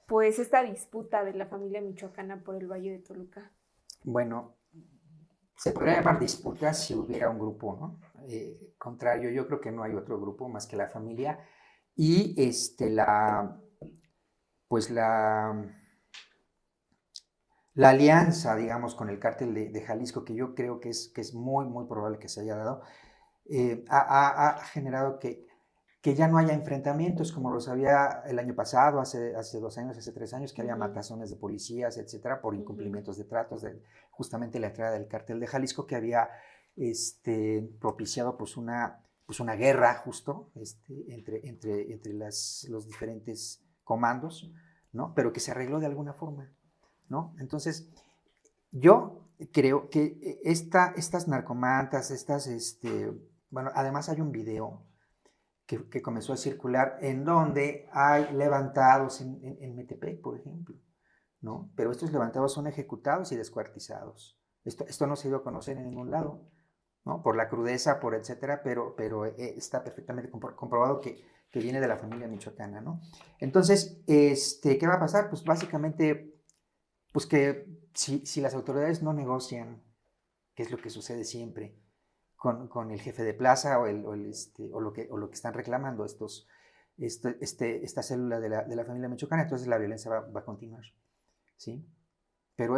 pues esta disputa de la familia michoacana por el Valle de Toluca? Bueno, se podría llamar disputa si hubiera un grupo, ¿no? Contrario, yo creo que no hay otro grupo más que la familia y la alianza, digamos, con el cártel de Jalisco, que yo creo que es muy, muy probable que se haya dado, ha generado que ya no haya enfrentamientos como los había el año pasado, hace 2 años, hace 3 años, que había matazones de policías, etcétera, por incumplimientos de tratos, justamente la entrada del cártel de Jalisco, que había propiciado pues una guerra justo entre los diferentes comandos, ¿no? Pero que se arregló de alguna forma, ¿no? Entonces, yo creo que estas narcomantas, bueno, además hay un video que comenzó a circular en donde hay levantados en Metepec, por ejemplo, ¿no? Pero estos levantados son ejecutados y descuartizados. Esto no se ha ido a conocer en ningún lado, ¿no? Por la crudeza, por etcétera, pero está perfectamente comprobado que viene de la familia michoacana, ¿no? Entonces, ¿qué va a pasar? Pues básicamente, pues que si las autoridades no negocian, que es lo que sucede siempre, con el jefe de plaza o lo que están reclamando esta célula de la familia michoacana, entonces la violencia va a continuar, ¿sí? Pero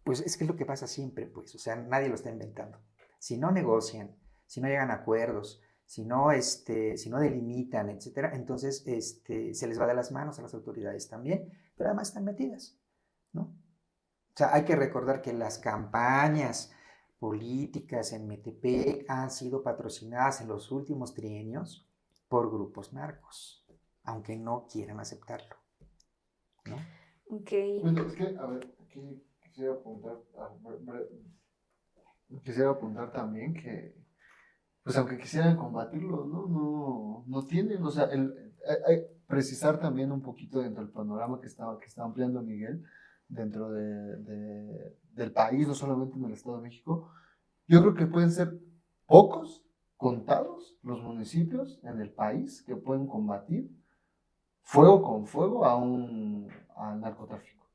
pues es que es lo que pasa siempre, pues, o sea, nadie lo está inventando. Si no negocian, si no llegan a acuerdos, si no delimitan, etcétera, entonces se les va de las manos a las autoridades también, pero además están metidas, ¿no? O sea, hay que recordar que las campañas políticas en Metepec han sido patrocinadas en los últimos trienios por grupos narcos, aunque no quieran aceptarlo, ¿no? Ok. Bueno, es que, a ver, aquí quisiera apuntar también que, pues aunque quisieran combatirlo, no tienen, o sea, precisar también un poquito dentro del panorama que está ampliando Miguel, dentro del país, no solamente en el Estado de México. Yo creo que pueden ser pocos, contados, los municipios en el país que pueden combatir fuego con fuego al narcotráfico,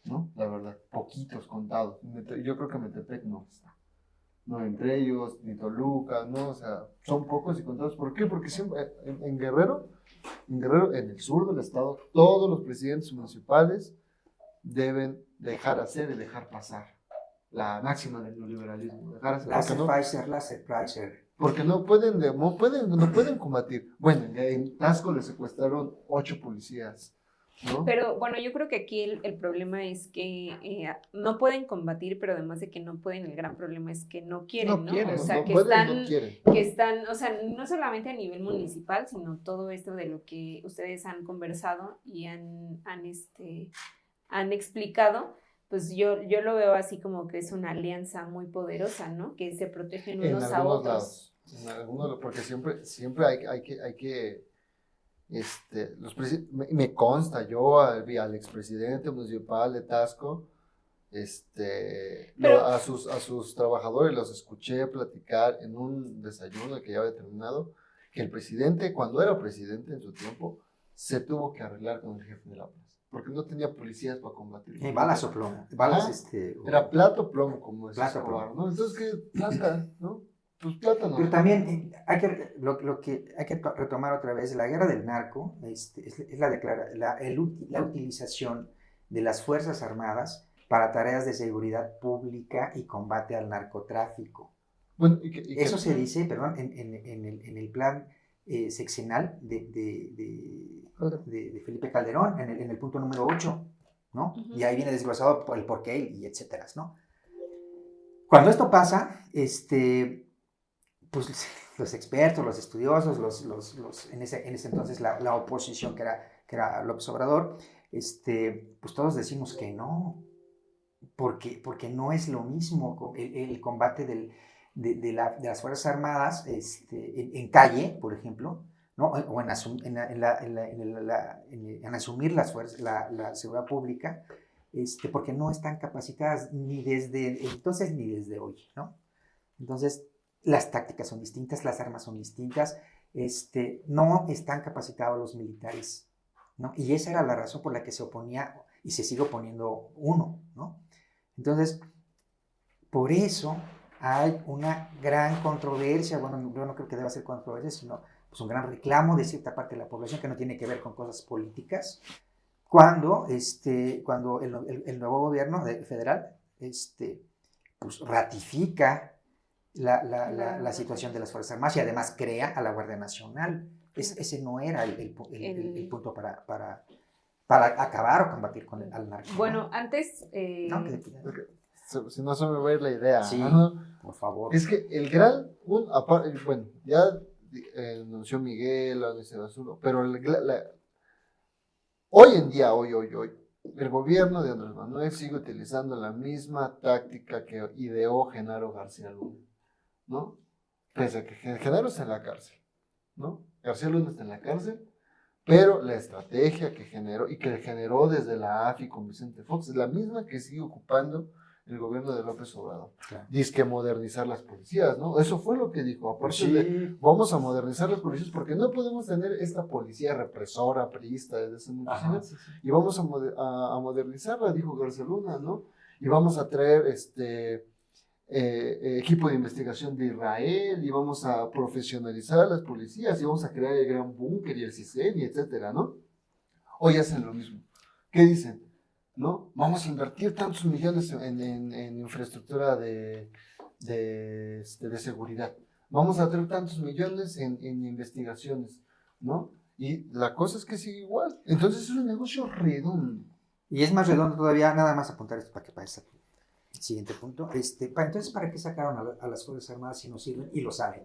¿no? La verdad, poquitos, contados. Yo creo que Metepec no está. ¿no? Entre ellos, ni Toluca, ¿no? O sea, son pocos y contados. ¿Por qué? Porque siempre en Guerrero, en el sur del estado, todos los presidentes municipales deben dejar hacer y dejar pasar la máxima del neoliberalismo. Dejar hacer, porque no pueden combatir. Bueno, en Tasco le secuestraron 8 policías, ¿no? Pero bueno, yo creo que aquí el problema es que no pueden combatir, pero además de que no pueden, el gran problema es que no quieren, ¿no? O sea, no pueden, no quieren. que están, o sea, no solamente a nivel municipal, sino todo esto de lo que ustedes han conversado y han explicado, pues yo lo veo así como que es una alianza muy poderosa, ¿no? Que se protegen unos a otros. Lados, en algunos, porque siempre hay que me consta, yo al expresidente municipal de Tasco, a sus trabajadores los escuché platicar en un desayuno que ya había terminado, que el presidente, cuando era presidente en su tiempo, se tuvo que arreglar con el jefe de la plaza, porque no tenía policías para combatir. Balas o plomo. Era plato plomo, como es plato Escobar, ¿no? Entonces, ¿qué plata, no? Pues plata no. Pero también lo que hay que retomar otra vez, la guerra del narco es la utilización de las Fuerzas Armadas para tareas de seguridad pública y combate al narcotráfico. Bueno, eso se dice, perdón, en el plan sexenal de Felipe Calderón, en el punto número 8, ¿no? Uh-huh. Y ahí viene desglosado el porqué y etcétera, ¿no? Cuando esto pasa, pues los expertos, los estudiosos, en ese entonces la oposición que era López Obrador, pues todos decimos que no, porque no es lo mismo el combate de las Fuerzas Armadas en calle, por ejemplo, ¿no? O en asumir la seguridad pública, porque no están capacitadas ni desde entonces ni desde hoy, ¿no? Entonces, las tácticas son distintas, las armas son distintas, no están capacitados los militares, ¿no? Y esa era la razón por la que se oponía y se sigue oponiendo uno, ¿no? Entonces, por eso hay una gran controversia, bueno, yo no creo que deba ser controversia, sino pues un gran reclamo de cierta parte de la población que no tiene que ver con cosas políticas, cuando el nuevo gobierno federal pues ratifica la situación de las Fuerzas Armadas y además crea a la Guardia Nacional. Ese no era el punto para acabar o combatir al narco. Bueno, antes... Si no se me va a ir la idea. Sí, por favor. Es que bueno, ya anunció Miguel, pero hoy en día, hoy, el gobierno de Andrés Manuel sigue utilizando la misma táctica que ideó Genaro García Luna, ¿no? Pese a que Genaro está en la cárcel, ¿no? García Luna está en la cárcel, pero la estrategia que generó desde la AFI con Vicente Fox es la misma que sigue ocupando el gobierno de López Obrador. Claro. Dice que modernizar las policías, ¿no? Eso fue lo que dijo. Aparte vamos a modernizar las policías porque no podemos tener esta policía represora, priista desde hace muchos años. Y vamos a modernizarla, dijo García Luna, ¿no? Y vamos a traer equipo de investigación de Israel y vamos a profesionalizar a las policías y vamos a crear el Gran Búnker y el CISEN y etcétera, ¿no? Hoy hacen lo mismo. ¿Qué dicen? ¿No? Vamos a invertir tantos millones en infraestructura de seguridad. Vamos a tener tantos millones en investigaciones, ¿no? Y la cosa es que sigue igual. Entonces es un negocio redondo. Y es más redondo todavía, nada más apuntar esto para que pase el siguiente punto. Entonces, ¿para qué sacaron a las Fuerzas Armadas si no sirven? Y lo saben.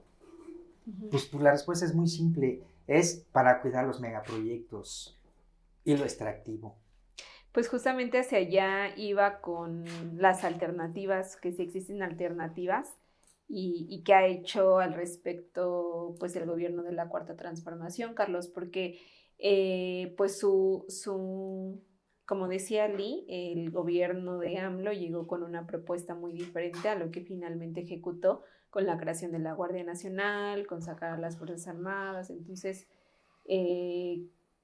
Uh-huh. Pues la respuesta es muy simple. Es para cuidar los megaproyectos y lo extractivo. Pues justamente hacia allá iba con las alternativas, que sí existen alternativas, y qué ha hecho al respecto pues el gobierno de la Cuarta Transformación, Carlos, porque pues como decía Lee, el gobierno de AMLO llegó con una propuesta muy diferente a lo que finalmente ejecutó con la creación de la Guardia Nacional, con sacar a las Fuerzas Armadas. Entonces,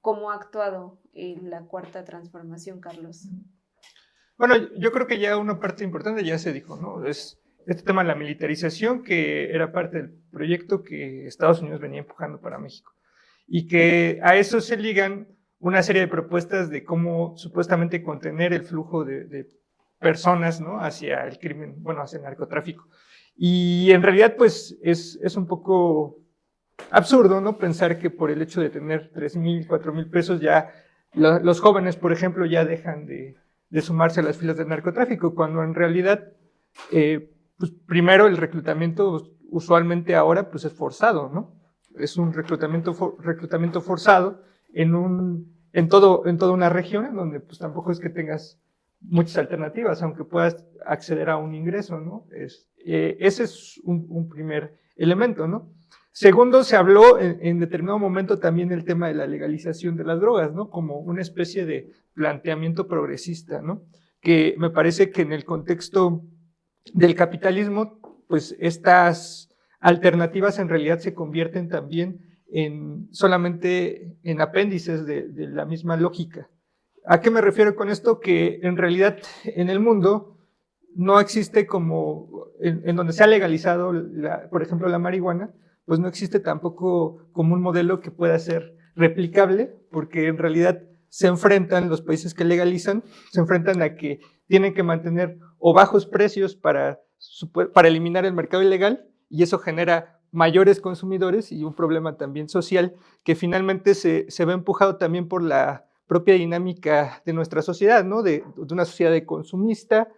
¿cómo ha actuado la Cuarta Transformación, Carlos? Bueno, yo creo que ya una parte importante ya se dijo, ¿no? Es este tema de la militarización, que era parte del proyecto que Estados Unidos venía empujando para México. Y que a eso se ligan una serie de propuestas de cómo supuestamente contener el flujo de personas, ¿no?, hacia el crimen, bueno, hacia el narcotráfico. Y en realidad, pues, es un poco absurdo, ¿no?, pensar que por el hecho de tener 3,000, 4,000 pesos ya los jóvenes, por ejemplo, ya dejan de sumarse a las filas del narcotráfico, cuando en realidad, pues primero el reclutamiento usualmente ahora pues es forzado, ¿no? Es un reclutamiento forzado en toda una región en donde pues tampoco es que tengas muchas alternativas, aunque puedas acceder a un ingreso, ¿no? Ese es un primer elemento, ¿no? Segundo, se habló en determinado momento también el tema de la legalización de las drogas, ¿no?, como una especie de planteamiento progresista, ¿no?, que me parece que en el contexto del capitalismo, pues estas alternativas en realidad se convierten también solamente en apéndices de la misma lógica. ¿A qué me refiero con esto? Que en realidad en el mundo no existe como, en donde se ha legalizado, por ejemplo, la marihuana, pues no existe tampoco como un modelo que pueda ser replicable, porque en realidad se enfrentan los países que legalizan, se enfrentan a que tienen que mantener o bajos precios para eliminar el mercado ilegal, y eso genera mayores consumidores y un problema también social que finalmente se ve empujado también por la propia dinámica de nuestra sociedad, ¿no?, de una sociedad consumista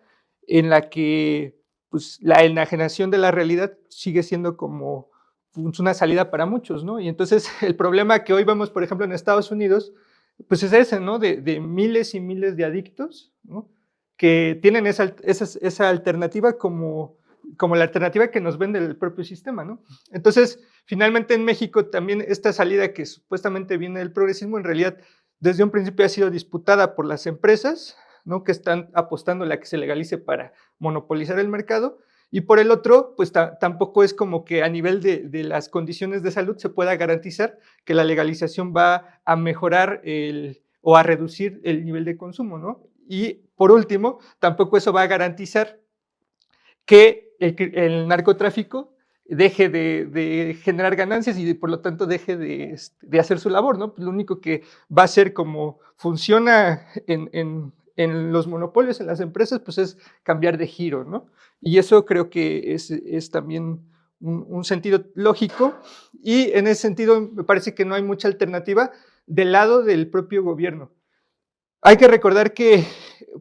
en la que pues, la enajenación de la realidad sigue siendo como una salida para muchos, ¿no? Y entonces el problema que hoy vemos, por ejemplo, en Estados Unidos, pues es ese, ¿no?, de miles y miles de adictos, ¿no?, que tienen esa alternativa como la alternativa que nos vende el propio sistema, ¿no? Entonces, finalmente en México también esta salida que supuestamente viene del progresismo, en realidad desde un principio ha sido disputada por las empresas, ¿no?, que están apostando a que se legalice para monopolizar el mercado, y por el otro, pues tampoco es como que a nivel de las condiciones de salud se pueda garantizar que la legalización va a mejorar o a reducir el nivel de consumo, ¿no? Y por último, tampoco eso va a garantizar que el narcotráfico deje de generar ganancias y por lo tanto deje de hacer su labor, ¿no? Lo único que va a ser como funciona en los monopolios, en las empresas, pues es cambiar de giro, ¿no? Y eso creo que es también un sentido lógico, y en ese sentido me parece que no hay mucha alternativa del lado del propio gobierno. Hay que recordar que,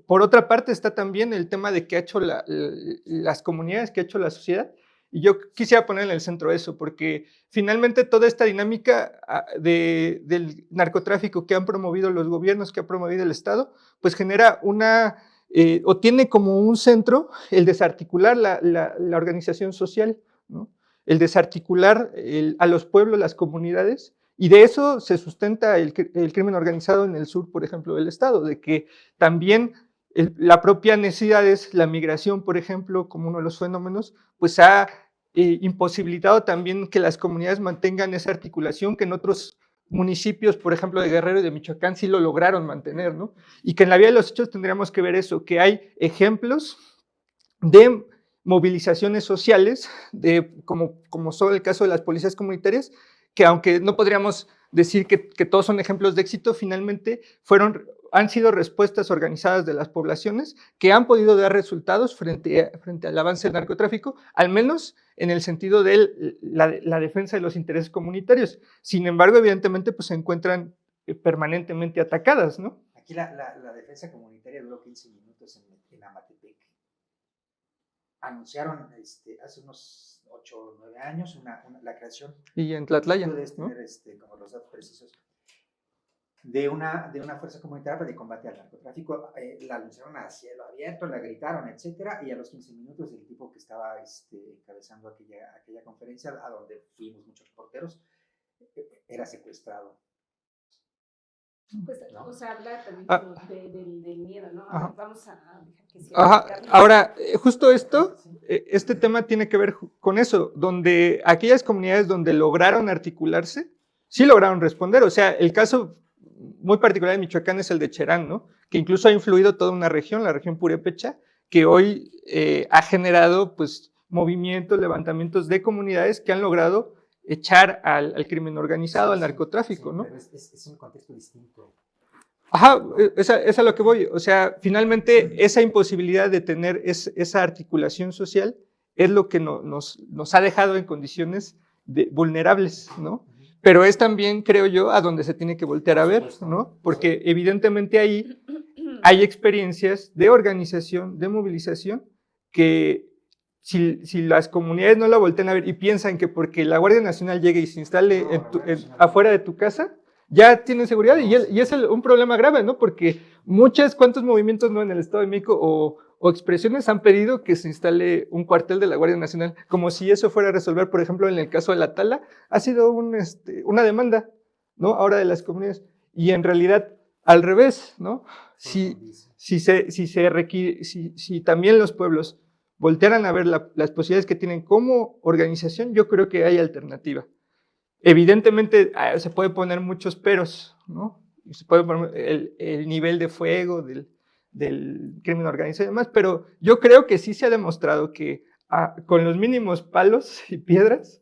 por otra parte, está también el tema de que ha hecho las comunidades, que ha hecho la sociedad, y yo quisiera poner en el centro eso, porque finalmente toda esta dinámica del narcotráfico que han promovido los gobiernos, que ha promovido el Estado, pues genera o tiene como un centro el desarticular la organización social, ¿no?, el desarticular a los pueblos, las comunidades. Y de eso se sustenta el crimen organizado en el sur, por ejemplo, del estado, de que también la propia necesidad es la migración, por ejemplo, como uno de los fenómenos, pues ha imposibilitado también que las comunidades mantengan esa articulación que en otros municipios, por ejemplo, de Guerrero y de Michoacán, sí lo lograron mantener, ¿no? Y que en la vía de los hechos tendríamos que ver eso, que hay ejemplos de movilizaciones sociales, como son el caso de las policías comunitarias, que aunque no podríamos decir que todos son ejemplos de éxito, finalmente han sido respuestas organizadas de las poblaciones que han podido dar resultados frente al avance del narcotráfico, al menos en el sentido de la defensa de los intereses comunitarios. Sin embargo, evidentemente, pues se encuentran permanentemente atacadas, ¿no? Aquí la defensa comunitaria duró 15 minutos en Amatepec. Anunciaron hace unos 8 o 9 años la creación. Y en Tlatlaya, ¿no? Tener como los datos precisos de una fuerza comunitaria de combate al narcotráfico. La anunciaron a cielo abierto, la gritaron, etcétera, y a los 15 minutos el tipo que estaba encabezando aquella conferencia, a donde fuimos muchos reporteros, era secuestrado. Pues, ¿no? O sea, habla también del miedo, ¿no? Vamos a dejar que siga. Ahora, justo este tema tiene que ver con eso, donde aquellas comunidades donde lograron articularse, sí lograron responder. O sea, el caso muy particular de Michoacán es el de Cherán, ¿no?, que incluso ha influido toda una región, la región purépecha, que hoy ha generado, pues, movimientos, levantamientos de comunidades que han logrado echar al crimen organizado, al narcotráfico, sí, ¿no? Pero es un contexto distinto. Ajá, es a lo que voy. O sea, finalmente esa imposibilidad de tener esa articulación social es lo que nos ha dejado en condiciones vulnerables, ¿no? Pero es también, creo yo, a donde se tiene que voltear a ver, ¿no? Porque evidentemente ahí hay experiencias de organización, de movilización, que si las comunidades no la voltean a ver y piensan que porque la Guardia Nacional llegue y se instale afuera de tu casa, ya tienen seguridad, y es un problema grave, ¿no? Porque cuantos movimientos, ¿no?, en el Estado de México o expresiones han pedido que se instale un cuartel de la Guardia Nacional, como si eso fuera a resolver. Por ejemplo, en el caso de la Tala, ha sido una demanda, ¿no?, ahora de las comunidades, y en realidad al revés, ¿no? Si también los pueblos voltearan a ver las posibilidades que tienen como organización, yo creo que hay alternativa. Evidentemente se puede poner muchos peros, ¿no? Se puede poner el nivel de fuego del crimen organizado y demás, pero yo creo que sí se ha demostrado que con los mínimos palos y piedras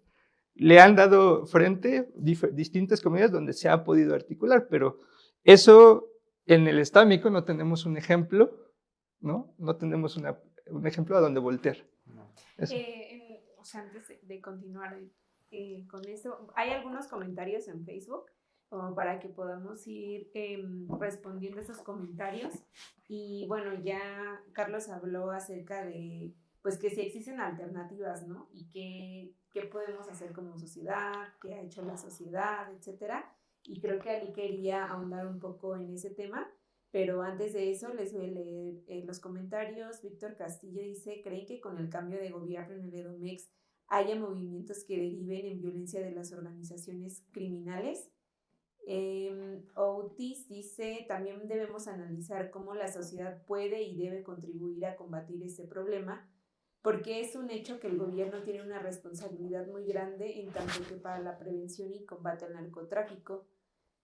le han dado frente distintas comunidades donde se ha podido articular, pero eso en el Estado de México no tenemos un ejemplo, ¿no? No tenemos un ejemplo a donde voltear. O sea, antes de continuar con esto, hay algunos comentarios en Facebook como para que podamos ir respondiendo esos comentarios. Y bueno, ya Carlos habló acerca de, pues, que si existen alternativas, ¿no? Y qué podemos hacer como sociedad, qué ha hecho la sociedad, etcétera. Y creo que Ali quería ahondar un poco en ese tema, pero antes de eso les voy a leer los comentarios. Víctor Castillo dice: ¿creen que con el cambio de gobierno en el Edomex haya movimientos que deriven en violencia de las organizaciones criminales? Otis dice: también debemos analizar cómo la sociedad puede y debe contribuir a combatir este problema, porque es un hecho que el gobierno tiene una responsabilidad muy grande en tanto que para la prevención y combate al narcotráfico.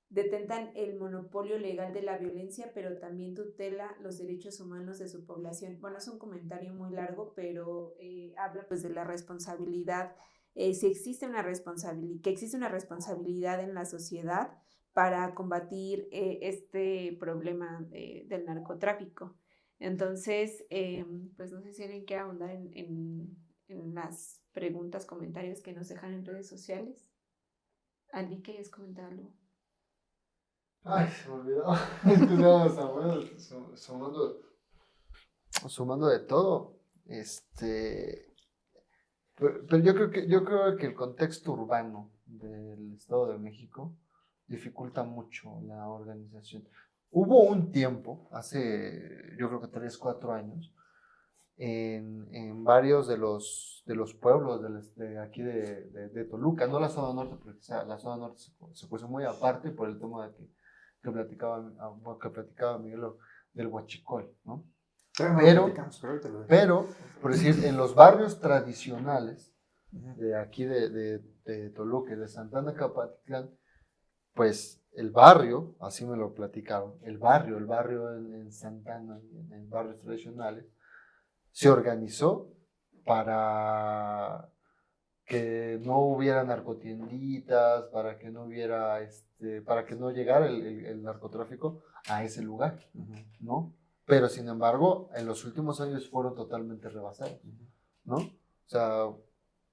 Detentan el monopolio legal de la violencia, pero también tutela los derechos humanos de su población. Bueno, es un comentario muy largo, pero habla pues de la responsabilidad, si existe que existe una responsabilidad en la sociedad para combatir este problema del narcotráfico. Entonces, pues no sé si alguien quiere ahondar en las preguntas, comentarios que nos dejan en redes sociales. Ali, ¿quieres comentar algo? Ay, se me olvidó. Es que estábamos sumando de todo. Pero yo creo que el contexto urbano del Estado de México dificulta mucho la organización. Hubo un tiempo, yo creo que 3, 4 años, en varios de los pueblos de aquí de Toluca, no la zona norte, porque la zona norte se puso muy aparte por el tema que platicaba Miguel del huachicol, ¿no? Pero, por decir, en los barrios tradicionales de aquí de Toluca y de Santana Capatitlán, pues el barrio, así me lo platicaron, el barrio en Santana, en barrios tradicionales, se organizó para que no hubiera narcotienditas, para que no hubiera, para que no llegara el narcotráfico a ese lugar, ¿no? Pero sin embargo, en los últimos años fueron totalmente rebasados, ¿no? O sea,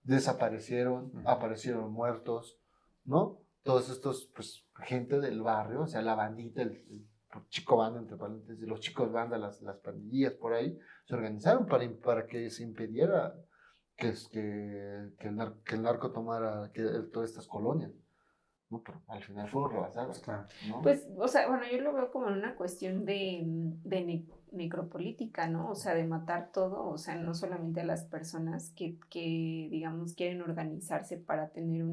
desaparecieron, aparecieron muertos, ¿no? Todos estos, pues, gente del barrio, o sea, la bandita, el chico banda, entre paréntesis, los chicos banda, las pandillas por ahí, se organizaron para que se impidiera que el narco tomara todas estas colonias. No, pero al final fueron rebasadas, claro, ¿no? Pues, o sea, bueno, yo lo veo como una cuestión de necropolítica, ¿no? O sea, de matar todo, o sea, no solamente a las personas que digamos, quieren organizarse para tener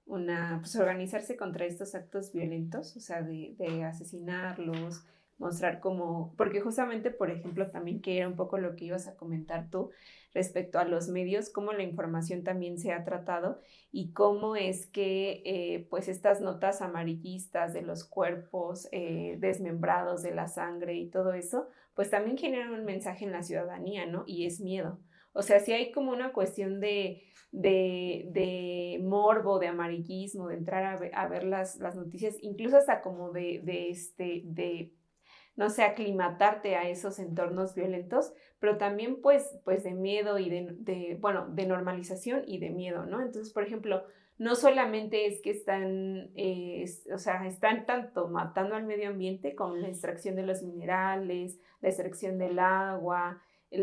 pues organizarse contra estos actos violentos, o sea, de asesinarlos, mostrar cómo, porque justamente, por ejemplo, también que era un poco lo que ibas a comentar tú respecto a los medios, cómo la información también se ha tratado y cómo es que pues estas notas amarillistas de los cuerpos desmembrados, de la sangre y todo eso, pues también generan un mensaje en la ciudadanía, ¿no? Y es miedo. O sea, sí hay como una cuestión de morbo, de amarillismo, de entrar a ver las noticias, incluso hasta como de no sé, aclimatarte a esos entornos violentos, pero también pues de miedo y bueno, de normalización y de miedo, ¿no? Entonces, por ejemplo, no solamente es que están, o sea, están tanto matando al medio ambiente con la extracción de los minerales, la extracción del agua,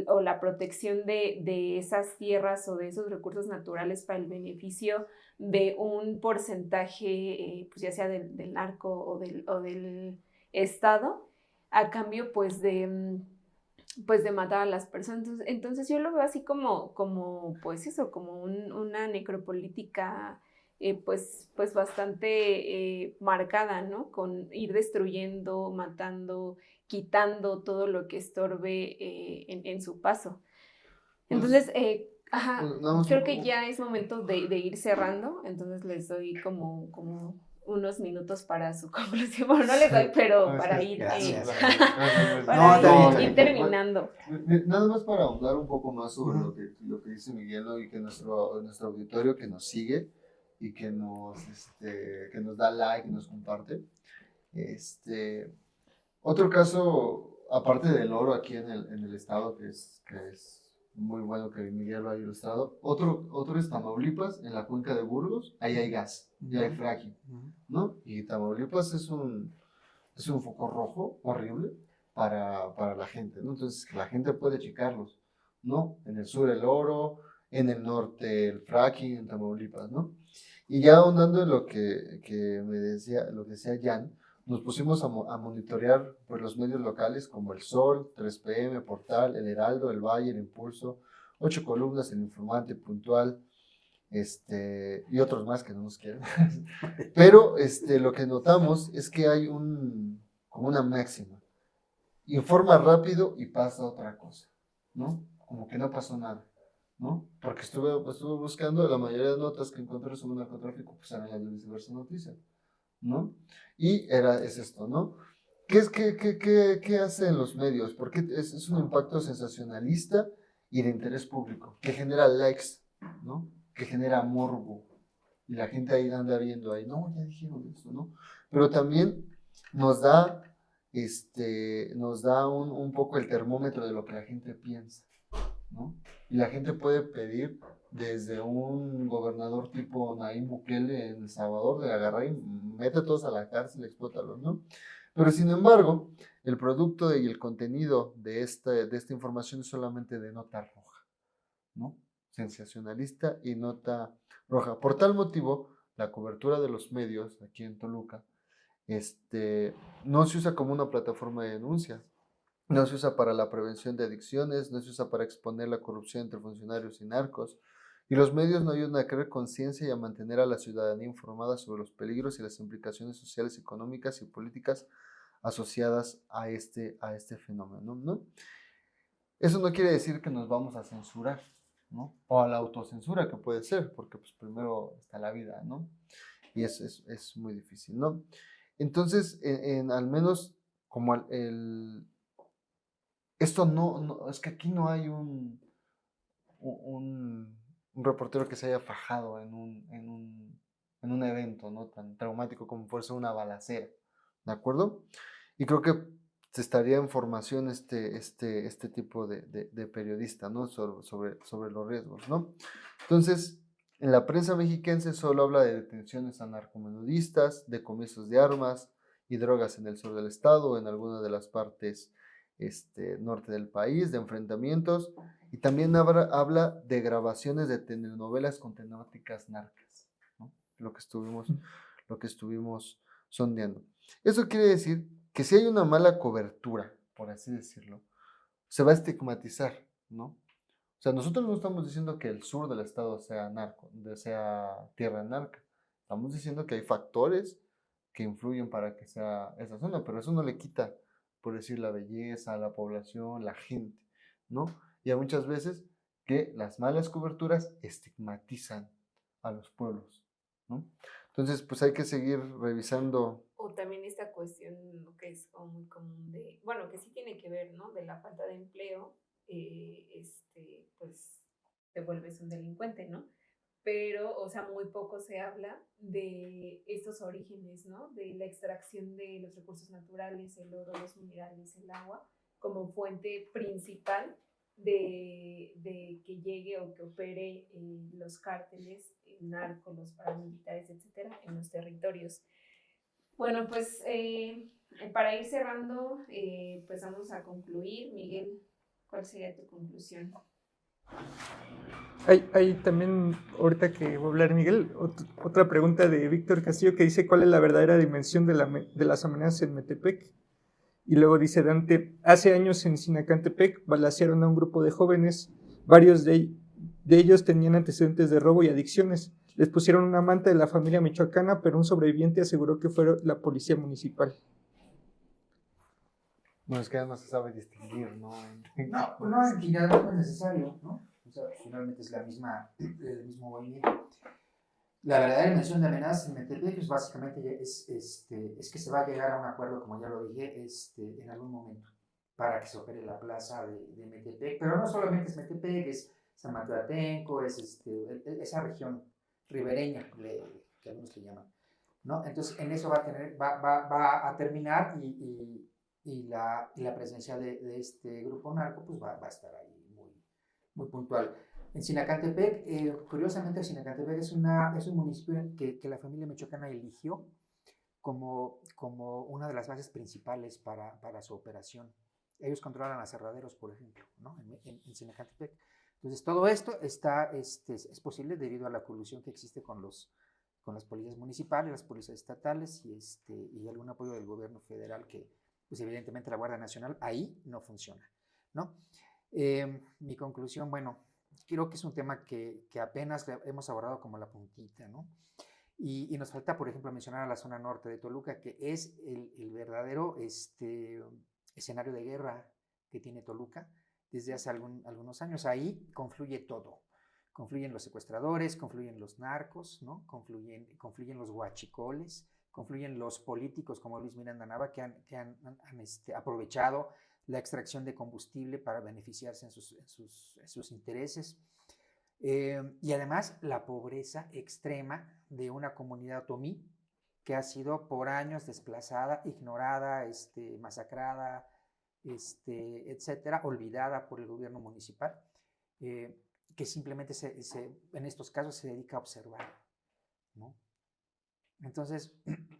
o la protección de esas tierras o de esos recursos naturales para el beneficio de un porcentaje, pues ya sea del narco o del Estado, a cambio pues de matar a las personas. Entonces yo lo veo así como pues eso, como una necropolítica pues bastante marcada, ¿no? Con ir destruyendo, matando, quitando todo lo que estorbe en su paso. Entonces, ajá, Nada más creo que ya es momento de ir cerrando, entonces les doy como unos minutos para su conclusión. Bueno, no les doy, pero para ir, Gracias. Gracias. para No, ir terminando. Nada más para ahondar un poco más sobre lo que dice Miguel, ¿no? Y que nuestro auditorio que nos sigue y que nos da like y nos comparte. Otro caso, aparte del oro aquí en el estado, que es muy bueno que Miguel lo haya ilustrado, otro es Tamaulipas, en la cuenca de Burgos, ahí hay gas, y hay fracking, ¿no? Y Tamaulipas es un foco rojo horrible para la gente, ¿no? Entonces, la gente puede checarlos, ¿no? En el sur el oro, en el norte el fracking, en Tamaulipas, ¿no? Y ya ahondando en que lo que decía Jan, nos pusimos a monitorear pues, los medios locales como El Sol, 3PM, Portal, El Heraldo, El Valle, El Impulso, 8 Columnas, El Informante, Puntual, y otros más que no nos quieren. Pero lo que notamos es que hay como una máxima. Informa rápido y pasa otra cosa, ¿no? Como que no pasó nada, ¿no? Porque estuve buscando, la mayoría de notas que encontré sobre narcotráfico, pues eran las de Viceversa Noticias, ¿no? Y es esto, ¿no? ¿Qué hacen los medios? Porque es un impacto sensacionalista y de interés público, que genera likes, ¿no? Que genera morbo. Y la gente ahí anda viendo ahí, no, ya dijeron esto, ¿no? Pero también nos da, un poco el termómetro de lo que la gente piensa, ¿no? Y la gente puede pedir desde un gobernador tipo Nayib Bukele en El Salvador, de agarrar y mete a todos a la cárcel, explótalos, ¿no? Pero sin embargo, el producto y el contenido de esta información es solamente de nota roja, ¿no? Sensacionalista y nota roja. Por tal motivo, la cobertura de los medios aquí en Toluca no se usa como una plataforma de denuncias, no se usa para la prevención de adicciones, no se usa para exponer la corrupción entre funcionarios y narcos, y los medios no ayudan a crear conciencia y a mantener a la ciudadanía informada sobre los peligros y las implicaciones sociales, económicas y políticas asociadas a este fenómeno, ¿no? Eso no quiere decir que nos vamos a censurar, ¿no? O a la autocensura, que puede ser, porque pues primero está la vida, ¿no? Y es muy difícil, ¿no? Entonces, al menos como esto es que aquí no hay un reportero que se haya fajado en un evento, ¿no? Tan traumático como puede ser una balacera, ¿de acuerdo? Y creo que se estaría en formación este tipo de periodista, ¿no? Sobre los riesgos, ¿no? Entonces, en la prensa mexiquense solo habla de detenciones a narcomenudistas, decomisos de armas y drogas en el sur del estado, en alguna de las partes norte del país, de enfrentamientos, y también habla de grabaciones de telenovelas con temáticas narcas, ¿no? Lo que estuvimos sondeando. Eso quiere decir que si hay una mala cobertura, por así decirlo, se va a estigmatizar, ¿no? O sea, nosotros no estamos diciendo que el sur del estado sea narco, sea tierra narca. Estamos diciendo que hay factores que influyen para que sea esa zona, pero eso no le quita, por decir, la belleza, la población, la gente, ¿no? Y hay muchas veces que las malas coberturas estigmatizan a los pueblos, ¿no? Entonces, pues hay que seguir revisando. O también esta cuestión que es como muy común bueno, que sí tiene que ver, ¿no? De la falta de empleo pues te vuelves un delincuente, ¿no? Pero, o sea, muy poco se habla de estos orígenes, ¿no? De la extracción de los recursos naturales, el oro, los minerales, el agua, como fuente principal de que llegue o que opere los cárteles, el narco, los paramilitares, etcétera, en los territorios. Bueno, pues para ir cerrando, pues vamos a concluir. Miguel, ¿cuál sería tu conclusión? Hay también, ahorita que voy a hablar Miguel, otra pregunta de Víctor Castillo que dice cuál es la verdadera dimensión de las amenazas en Metepec. Y luego dice Dante, hace años en Sinacantepec balacearon a un grupo de jóvenes, varios de ellos tenían antecedentes de robo y adicciones. Les pusieron una manta de la familia michoacana, pero un sobreviviente aseguró que fue la policía municipal. Bueno, es que ya no se sabe distinguir, ¿no? No, en realidad no es necesario, ¿no? O sea, finalmente es el mismo movimiento. La verdadera dimensión de amenazas en Metepec pues básicamente es que se va a llegar a un acuerdo, como ya lo dije, en algún momento, para que se opere la plaza de Metepec, pero no solamente es Metepec, es San Mateo Atenco, es esa región ribereña, que algunos le llaman, ¿no? Entonces en eso va a terminar y la presencia de este grupo narco pues va a estar ahí muy puntual. En Sinacantepec, curiosamente Sinacantepec es un municipio que la familia michoacana eligió como una de las bases principales para su operación. Ellos controlan aserraderos, por ejemplo, ¿no? en Sinacantepec. Entonces todo esto es posible debido a la colusión que existe con las policías municipales, las policías estatales y algún apoyo del gobierno federal que, pues evidentemente la Guardia Nacional ahí no funciona, ¿no? Mi conclusión, bueno, creo que es un tema que apenas hemos abordado como la puntita, ¿no? Y nos falta, por ejemplo, mencionar a la zona norte de Toluca, que es el verdadero escenario de guerra que tiene Toluca desde hace algunos años. Ahí confluye todo. Confluyen los secuestradores, confluyen los narcos, ¿no? Confluyen los huachicoles, confluyen los políticos como Luis Miranda Nava que han aprovechado la extracción de combustible para beneficiarse en sus intereses. Y además la pobreza extrema de una comunidad otomí que ha sido por años desplazada, ignorada, masacrada, etcétera, olvidada por el gobierno municipal, que simplemente en estos casos se dedica a observar, ¿no? Entonces,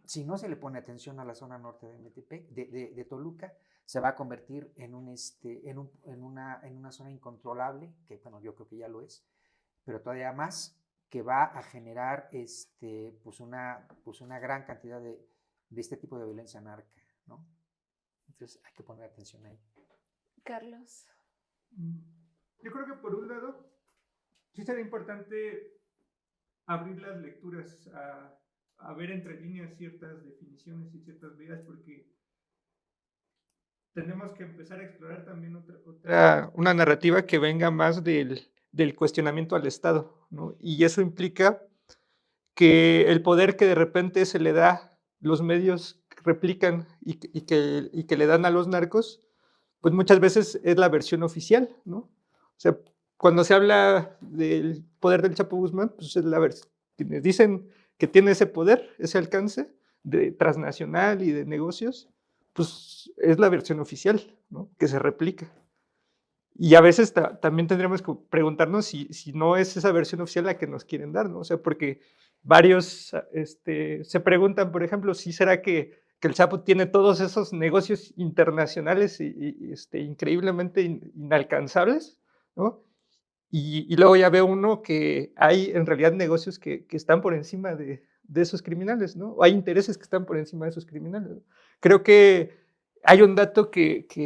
si no se le pone atención a la zona norte de Metepec, de Toluca, se va a convertir en una zona incontrolable, que bueno, yo creo que ya lo es, pero todavía más, que va a generar pues una gran cantidad de este tipo de violencia narca, ¿no? Entonces hay que poner atención ahí. Carlos. Yo creo que por un lado, sí sería importante abrir las lecturas a ver entre líneas ciertas definiciones y ciertas vías, porque tenemos que empezar a explorar también una narrativa que venga más del cuestionamiento al Estado, ¿no? Y eso implica que el poder que de repente se le da, los medios replican y que le dan a los narcos, pues muchas veces es la versión oficial, ¿no? O sea, cuando se habla del poder del Chapo Guzmán, pues es la versión. Quienes dicen que tiene ese poder, ese alcance transnacional y de negocios, pues es la versión oficial, ¿no? Que se replica. Y a veces también tendríamos que preguntarnos si no es esa versión oficial la que nos quieren dar, ¿no? O sea, porque varios se preguntan, por ejemplo, si será que el Chapo tiene todos esos negocios internacionales increíblemente inalcanzables, ¿no? Y luego ya ve uno que hay en realidad negocios que están por encima de esos criminales, ¿no? O hay intereses que están por encima de esos criminales, ¿no? Creo que hay un dato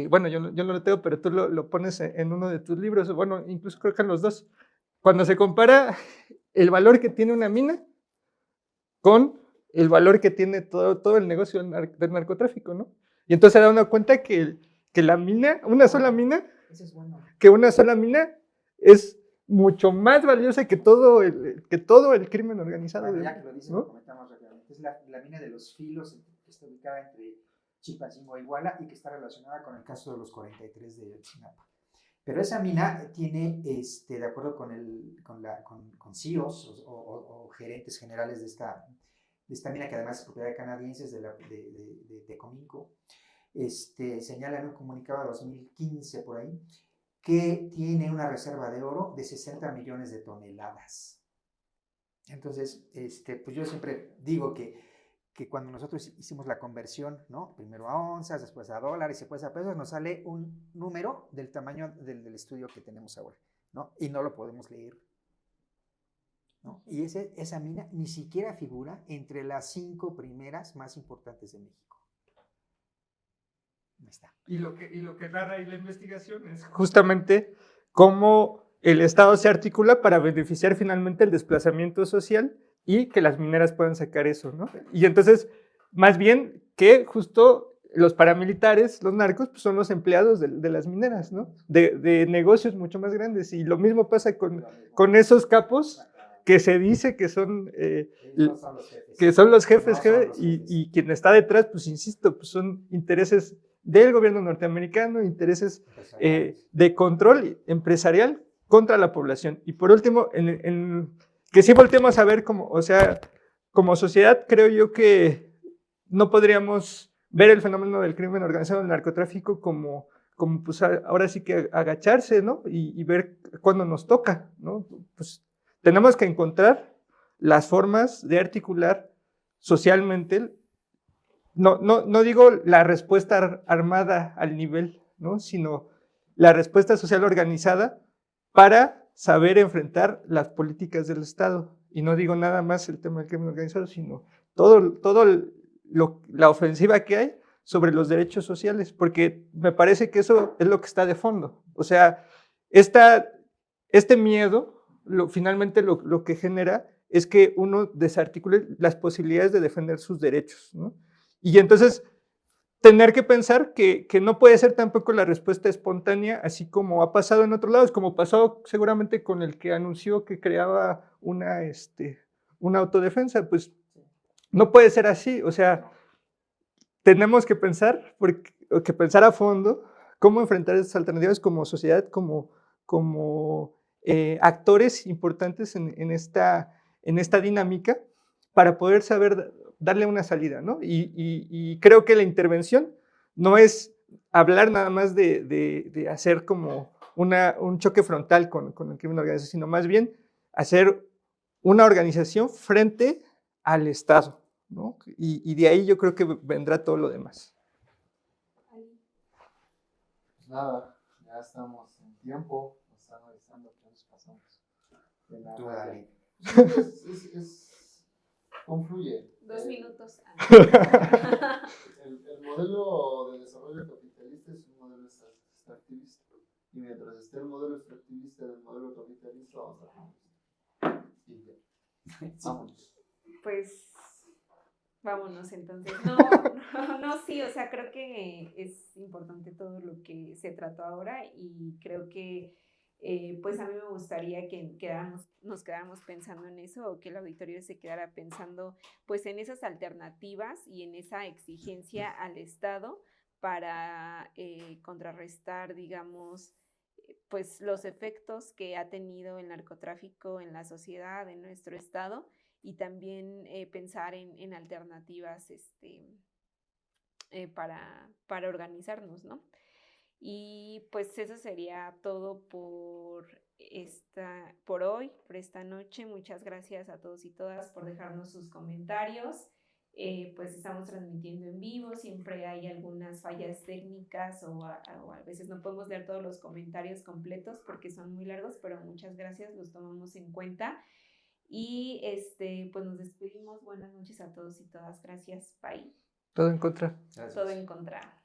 bueno, yo no lo tengo, pero tú lo pones en uno de tus libros, bueno, incluso creo que en los dos. Cuando se compara el valor que tiene una mina con el valor que tiene todo el negocio del narcotráfico, ¿no? Y entonces se da uno cuenta que la mina, una sola mina, que una sola mina es mucho más valiosa que todo el crimen organizado. Bueno, ya que lo dices, ¿no? Lo comentamos rápidamente. Es la mina de los Filos, que está ubicada entre Chilpancingo e Iguala y que está relacionada con el caso de los 43 de Ayotzinapa. Pero esa mina tiene, de acuerdo con CEOs o gerentes generales de esta mina, que además es propiedad de canadienses, de Cominco, señala en un comunicado de 2015 por ahí, que tiene una reserva de oro de 60 millones de toneladas. Entonces, pues yo siempre digo que cuando nosotros hicimos la conversión, ¿no? Primero a onzas, después a dólares, después a pesos, nos sale un número del tamaño del estudio que tenemos ahora, ¿no? Y no lo podemos leer, ¿no? Y esa mina ni siquiera figura entre las 5 primeras más importantes de México. Ahí está. Y lo que narra ahí la investigación es justamente cómo el Estado se articula para beneficiar finalmente el desplazamiento social y que las mineras puedan sacar eso, ¿no? Y entonces, más bien que justo los paramilitares, los narcos, pues son los empleados de las mineras, ¿no? De negocios mucho más grandes. Y lo mismo pasa con esos capos que se dice que son los jefes, y quien está detrás, pues insisto, pues son intereses del gobierno norteamericano, intereses de control empresarial contra la población. Y por último, que sí volteemos a ver como sociedad, creo yo que no podríamos ver el fenómeno del crimen organizado, del narcotráfico, como pues ahora sí que agacharse, ¿no? Y ver cuándo nos toca, ¿no? Pues tenemos que encontrar las formas de articular socialmente, no digo la respuesta armada al nivel, ¿no? Sino la respuesta social organizada para saber enfrentar las políticas del Estado. Y no digo nada más el tema del crimen organizado, sino todo la ofensiva que hay sobre los derechos sociales, porque me parece que eso es lo que está de fondo. O sea, este miedo, finalmente lo que genera es que uno desarticule las posibilidades de defender sus derechos, ¿no? Y entonces tener que pensar que no puede ser tampoco la respuesta espontánea, así como ha pasado en otros lados, como pasó seguramente con el que anunció que creaba una autodefensa. Pues no puede ser así. O sea, tenemos que pensar a fondo cómo enfrentar esas alternativas como sociedad, como actores importantes en esta dinámica, para poder saber darle una salida, ¿no? Y creo que la intervención no es hablar nada más de hacer como un choque frontal con el crimen organizado, sino más bien hacer una organización frente al Estado, ¿no? Y de ahí yo creo que vendrá todo lo demás. Pues nada, ya estamos en tiempo, nos están avisando que nos pasamos. Tú dale. Confluye. 2 minutos. El modelo de desarrollo capitalista es un modelo extractivista. Y mientras esté el modelo extractivista del modelo capitalista, vamos a comunistas. Y ya. Vámonos. Pues vámonos entonces. No, sí, o sea, creo que es importante todo lo que se trató ahora y creo que pues a mí me gustaría que nos quedáramos pensando en eso, o que el auditorio se quedara pensando pues en esas alternativas y en esa exigencia al Estado para contrarrestar, digamos, pues los efectos que ha tenido el narcotráfico en la sociedad, en nuestro Estado, y también pensar en alternativas para organizarnos, ¿no? Y pues eso sería todo por hoy, por esta noche. Muchas gracias a todos y todas por dejarnos sus comentarios. Pues estamos transmitiendo en vivo, siempre hay algunas fallas técnicas o a veces no podemos leer todos los comentarios completos porque son muy largos, pero muchas gracias, los tomamos en cuenta. Y pues nos despedimos. Buenas noches a todos y todas. Gracias. Bye. Todo en contra. Gracias. Todo en contra.